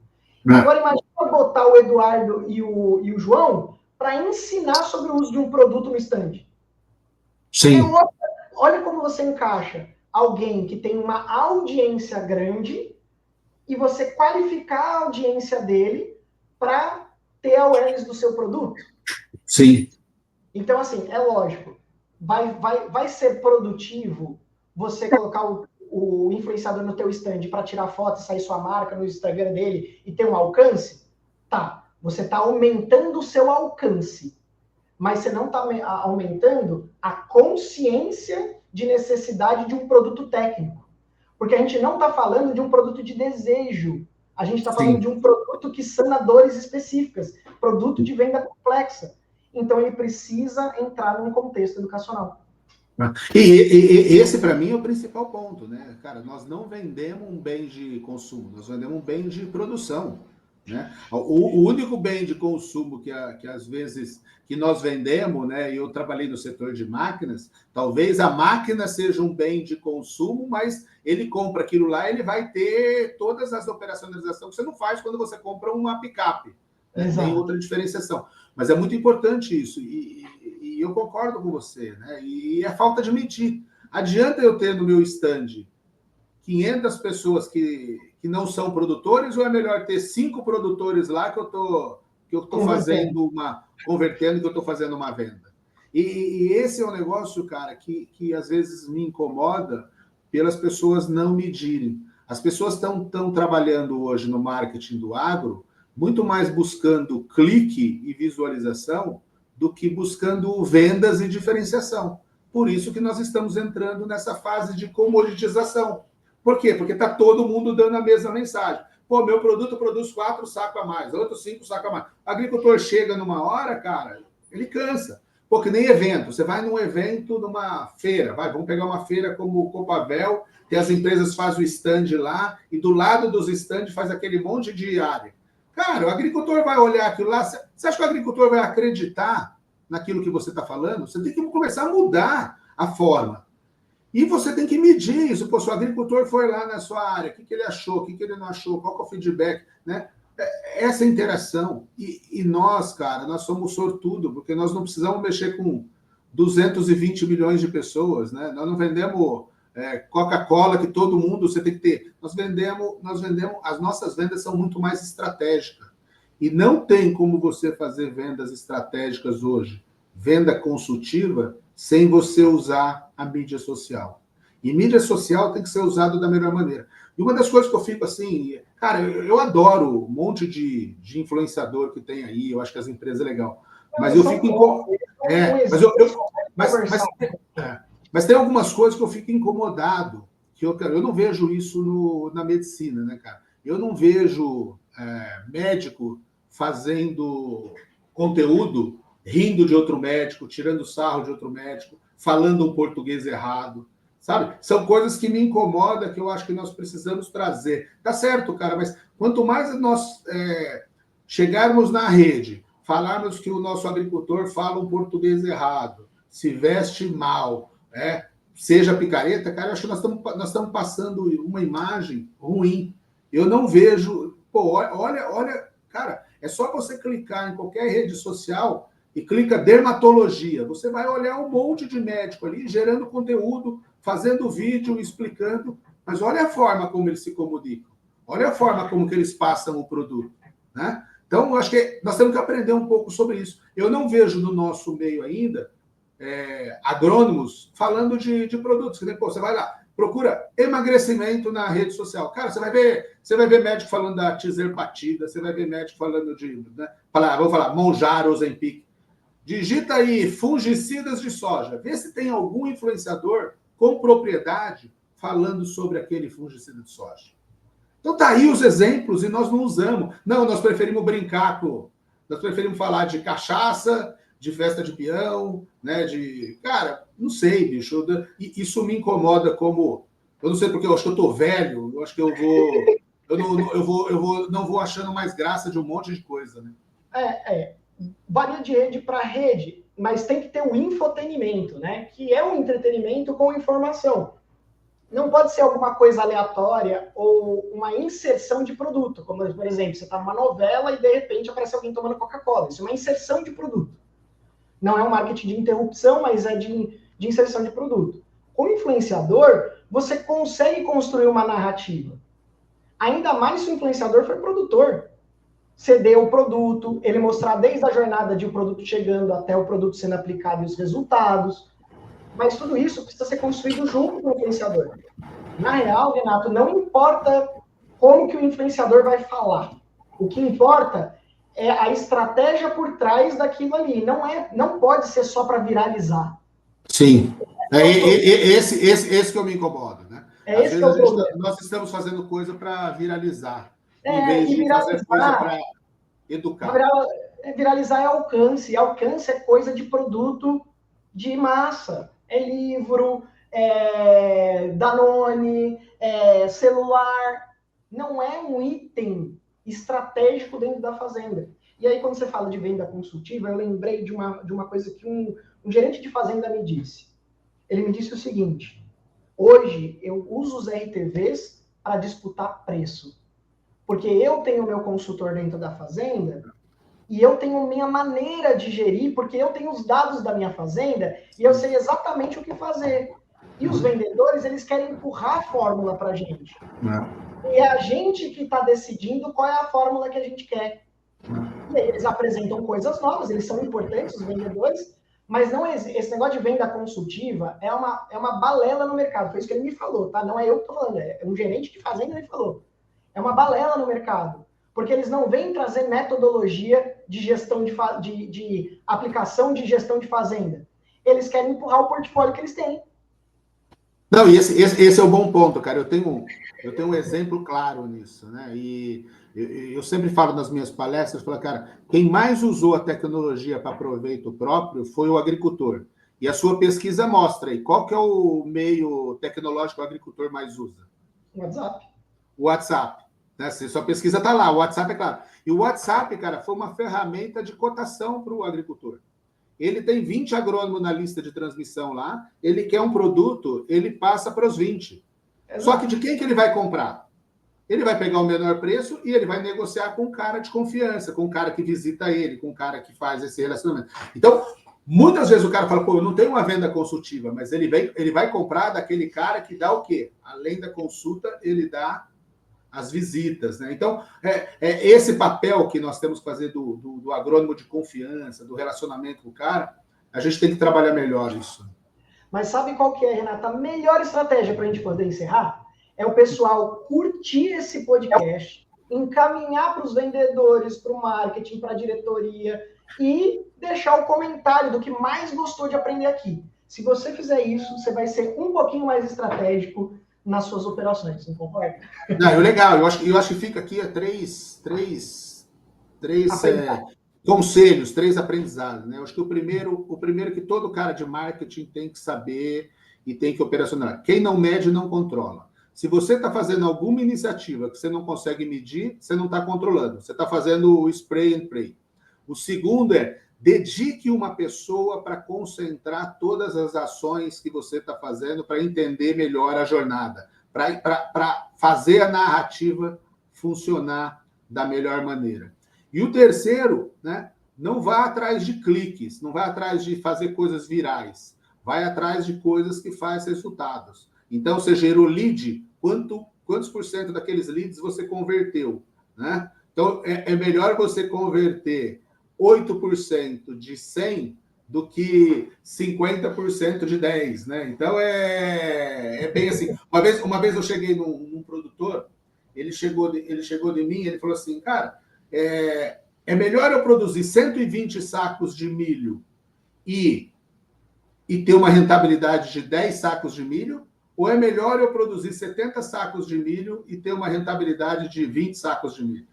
Agora, imagina botar o Eduardo e o João para ensinar sobre o uso de um produto no stand. Sim. Olha como você encaixa alguém que tem uma audiência grande e você qualificar a audiência dele para ter awareness do seu produto. Sim. Então, assim, é lógico. Vai ser produtivo você colocar o influenciador no teu stand para tirar foto e sair sua marca no Instagram dele e ter um alcance? Tá. Você está aumentando o seu alcance. Mas você não está aumentando a consciência de necessidade de um produto técnico. Porque a gente não está falando de um produto de desejo. A gente está falando de um produto que sana dores específicas. Produto de venda complexa. Então, ele precisa entrar num contexto educacional. E esse, para mim, é o principal ponto, né? Cara, nós não vendemos um bem de consumo, nós vendemos um bem de produção. Né? O único bem de consumo que às vezes que nós vendemos, né? Eu trabalhei no setor de máquinas, talvez a máquina seja um bem de consumo, mas ele compra aquilo lá, ele vai ter todas as operacionalizações que você não faz quando você compra uma picape. Né? Tem outra diferenciação. Mas é muito importante isso, e eu concordo com você, né? E é falta de medir. Adianta eu ter no meu stand 500 pessoas que não são produtores, ou é melhor ter 5 produtores lá que eu tô fazendo convertendo, que eu estou fazendo uma venda? E esse é um negócio, cara, que às vezes me incomoda pelas pessoas não medirem. As pessoas estão trabalhando hoje no marketing do agro muito mais buscando clique e visualização do que buscando vendas e diferenciação. Por isso que nós estamos entrando nessa fase de comoditização. Por quê? Porque está todo mundo dando a mesma mensagem. Pô, meu produto produz 4 sacos a mais, outros 5 sacos a mais. O agricultor chega numa hora, cara, ele cansa. Pô, que nem evento. Você vai num evento, numa feira, vamos pegar uma feira como o Copavel, que as empresas fazem o stand lá, e do lado dos stands faz aquele monte de área. Cara, o agricultor vai olhar aquilo lá. Você acha que o agricultor vai acreditar naquilo que você está falando? Você tem que começar a mudar a forma. E você tem que medir isso. Pô, se o agricultor foi lá na sua área, o que ele achou, o que ele não achou, qual que é o feedback, né? Essa interação. E nós, cara, nós somos sortudo, porque nós não precisamos mexer com 220 milhões de pessoas, né? Nós não vendemos Coca-Cola, que todo mundo você tem que ter. Nós vendemos, as nossas vendas são muito mais estratégicas. E não tem como você fazer vendas estratégicas hoje, venda consultiva, sem você usar a mídia social. E mídia social tem que ser usada da melhor maneira. E uma das coisas que eu fico assim, cara, eu adoro um monte de influenciador que tem aí, eu acho que as empresas é legal. Mas eu fico mas tem algumas coisas que eu fico incomodado, que eu não vejo isso na medicina, né, cara? Eu não vejo médico fazendo conteúdo, rindo de outro médico, tirando sarro de outro médico, falando um português errado. Sabe? São coisas que me incomodam, que eu acho que nós precisamos trazer. Tá certo, cara, mas quanto mais nós chegarmos na rede, falarmos que o nosso agricultor fala um português errado, se veste mal, seja picareta, cara, eu acho que nós estamos passando uma imagem ruim. Eu não vejo... Pô, olha, cara, é só você clicar em qualquer rede social e clica dermatologia. Você vai olhar um monte de médico ali, gerando conteúdo, fazendo vídeo, explicando, mas olha a forma como eles se comunicam, olha a forma como que eles passam o produto, né? Então, eu acho que nós temos que aprender um pouco sobre isso. Eu não vejo no nosso meio ainda agrônomos falando de produtos. Pô, você vai lá, procura emagrecimento na rede social. Cara, você vai ver médico falando da tizerpatida, você vai ver médico falando vamos falar, Monjaro, Ozempic. Digita aí fungicidas de soja. Vê se tem algum influenciador com propriedade falando sobre aquele fungicida de soja. Então tá aí os exemplos e nós não usamos. Não, nós preferimos brincar nós preferimos falar de cachaça, de festa de peão, né? Cara, não sei, bicho. Isso me incomoda como... Eu não sei porque eu acho que eu tô velho, eu acho que eu não vou achando mais graça de um monte de coisa, né? Varia de rede para rede, mas tem que ter o infotenimento, né? Que é um entretenimento com informação. Não pode ser alguma coisa aleatória ou uma inserção de produto, como, por exemplo, você está numa novela e de repente aparece alguém tomando Coca-Cola. Isso é uma inserção de produto. Não é um marketing de interrupção, mas é de inserção de produto. Como influenciador, você consegue construir uma narrativa. Ainda mais se o influenciador for produtor. Ceder o produto, ele mostrar desde a jornada de o produto chegando até o produto sendo aplicado e os resultados. Mas tudo isso precisa ser construído junto com o influenciador. Na real, Renato, não importa como que o influenciador vai falar. O que importa é a estratégia por trás daquilo ali. Não pode ser só para viralizar. Sim. Esse que eu me incomodo, né? Às vezes nós estamos fazendo coisa para viralizar, em vez de fazer coisa para educar. Viralizar é alcance. Alcance é coisa de produto de massa. É livro, Danone, celular. Não é um item estratégico dentro da fazenda. E aí, quando você fala de venda consultiva, eu lembrei de uma coisa que um gerente de fazenda me disse. Ele me disse o seguinte: hoje eu uso os RTVs para disputar preço. Porque eu tenho meu consultor dentro da fazenda e eu tenho minha maneira de gerir, porque eu tenho os dados da minha fazenda e eu sei exatamente o que fazer. E os vendedores, eles querem empurrar a fórmula para a gente. E é a gente que está decidindo qual é a fórmula que a gente quer. E aí eles apresentam coisas novas, eles são importantes, os vendedores, mas não esse negócio de venda consultiva é uma balela no mercado. Foi isso que ele me falou, tá? Não é eu que estou falando, é um gerente de fazenda que ele falou. É uma balela no mercado, porque eles não vêm trazer metodologia de gestão de aplicação de gestão de fazenda. Eles querem empurrar o portfólio que eles têm. Não, e esse é o bom ponto, cara. Eu tenho um exemplo claro nisso, né? E Eu sempre falo nas minhas palestras, falo, cara, quem mais usou a tecnologia para proveito próprio foi o agricultor. E a sua pesquisa mostra aí, qual que é o meio tecnológico que o agricultor mais usa? WhatsApp. O WhatsApp. Né? Se sua pesquisa está lá, o WhatsApp é claro. E o WhatsApp, cara, foi uma ferramenta de cotação para o agricultor. Ele tem 20 agrônomos na lista de transmissão lá, ele quer um produto, ele passa para os 20. Exato. Só que de quem que ele vai comprar? Ele vai pegar o menor preço e ele vai negociar com um cara de confiança, com um cara que visita ele, com um cara que faz esse relacionamento. Então, muitas vezes o cara fala, pô, eu não tenho uma venda consultiva, mas ele vai comprar daquele cara que dá o quê? Além da consulta, ele dá as visitas, né? Então, é esse papel que nós temos que fazer do agrônomo de confiança, do relacionamento com o cara, a gente tem que trabalhar melhor isso. Mas sabe qual que é, Renata? A melhor estratégia para a gente poder encerrar é o pessoal curtir esse podcast, encaminhar para os vendedores, para o marketing, para a diretoria e deixar o comentário do que mais gostou de aprender aqui. Se você fizer isso, você vai ser um pouquinho mais estratégico nas suas operações, não concorda? Não, legal. Eu acho que fica aqui três conselhos, 3 aprendizados. Né? Eu acho que o primeiro que todo cara de marketing tem que saber e tem que operacionar. Quem não mede, não controla. Se você está fazendo alguma iniciativa que você não consegue medir, você não está controlando. Você está fazendo o spray and pray. O segundo é dedique uma pessoa para concentrar todas as ações que você está fazendo para entender melhor a jornada, para fazer a narrativa funcionar da melhor maneira. E o terceiro, né, não vá atrás de cliques, não vá atrás de fazer coisas virais, vai atrás de coisas que fazem resultados. Então, você gerou lead, quantos por cento daqueles leads você converteu? Né? Então, é melhor você converter 8% de 100 do que 50% de 10, né? Então, é bem assim. Uma vez eu cheguei num produtor, ele chegou de mim, ele falou assim, cara, é melhor eu produzir 120 sacos de milho e ter uma rentabilidade de 10 sacos de milho, ou é melhor eu produzir 70 sacos de milho e ter uma rentabilidade de 20 sacos de milho?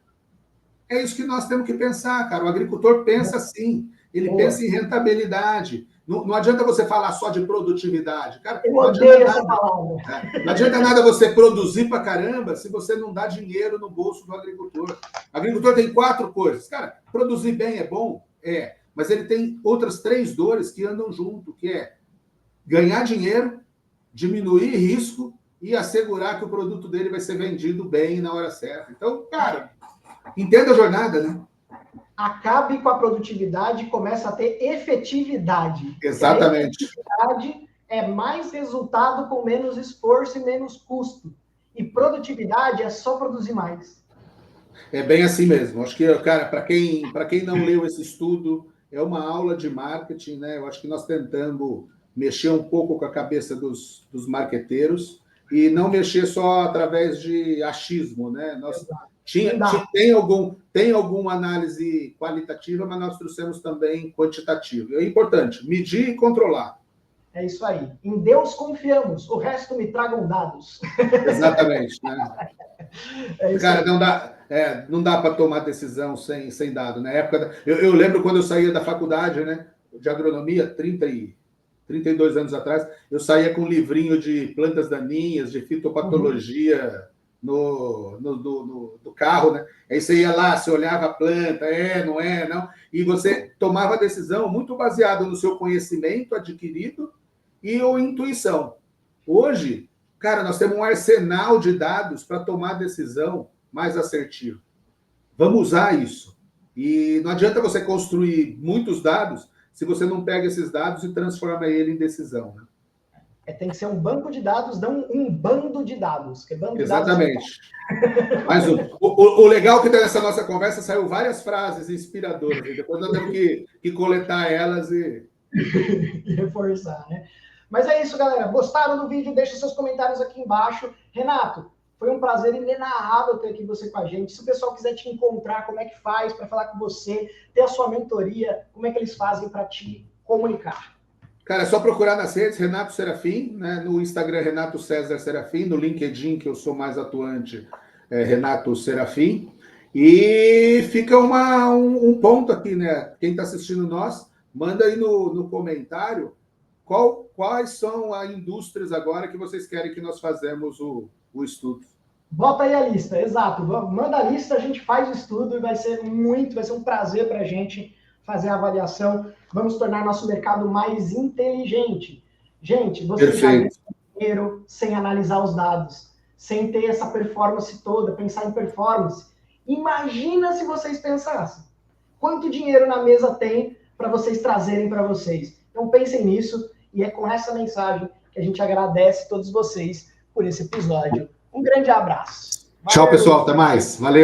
É isso que nós temos que pensar, cara. O agricultor pensa assim, ele pensa em rentabilidade. Não adianta você falar só de produtividade. Cara, eu odeio essa palavra. Não adianta nada você produzir pra caramba se você não dá dinheiro no bolso do agricultor. O agricultor tem 4 coisas. Cara, produzir bem é bom? É. Mas ele tem outras 3 dores que andam junto, que é ganhar dinheiro, diminuir risco e assegurar que o produto dele vai ser vendido bem na hora certa. Então, cara, entenda a jornada, né? Acabe com a produtividade e começa a ter efetividade. Exatamente. A efetividade é mais resultado com menos esforço e menos custo. E produtividade é só produzir mais. É bem assim mesmo. Acho que, cara, para quem não leu esse estudo, é uma aula de marketing, né? Eu acho que nós tentamos mexer um pouco com a cabeça dos marqueteiros e não mexer só através de achismo, né? Tem alguma análise qualitativa, mas nós trouxemos também quantitativa. É importante, medir e controlar. É isso aí. Em Deus confiamos, o resto me tragam dados. Exatamente, né? Cara, não dá para tomar decisão sem dado. Na época, eu lembro quando eu saía da faculdade, né, de agronomia, 32 anos atrás, eu saía com um livrinho de plantas daninhas, de fitopatologia no carro, né? Aí você ia lá, você olhava a planta, não é, não. E você tomava a decisão muito baseada no seu conhecimento adquirido e a intuição. Hoje, cara, nós temos um arsenal de dados para tomar decisão mais assertiva. Vamos usar isso. E não adianta você construir muitos dados se você não pega esses dados e transforma ele em decisão. Né? Tem que ser um banco de dados, não um bando de dados. Que bando Exatamente. De dados... Mas o legal que nessa nossa conversa saiu várias frases inspiradoras. E depois nós temos que coletar elas e reforçar, né? Mas é isso, galera. Gostaram do vídeo? Deixa seus comentários aqui embaixo. Renato, foi um prazer inenarrável ter aqui você com a gente. Se o pessoal quiser te encontrar, como é que faz para falar com você, ter a sua mentoria, como é que eles fazem para te comunicar? Cara, é só procurar nas redes Renato Serafim, né? No Instagram Renato César Serafim, no LinkedIn, que eu sou mais atuante, Renato Serafim. E fica um ponto aqui, né? Quem está assistindo nós, manda aí no comentário quais são as indústrias agora que vocês querem que nós fazemos o estudo. Bota aí a lista, exato. Manda a lista, a gente faz o estudo e vai ser um prazer para a gente fazer a avaliação. Vamos tornar nosso mercado mais inteligente. Gente, você já ganha dinheiro sem analisar os dados, sem ter essa performance toda, pensar em performance. Imagina se vocês pensassem. Quanto dinheiro na mesa tem para vocês trazerem para vocês? Então pensem nisso e é com essa mensagem que a gente agradece todos vocês por esse episódio. Um grande abraço. Valeu. Tchau, pessoal. Até mais. Valeu.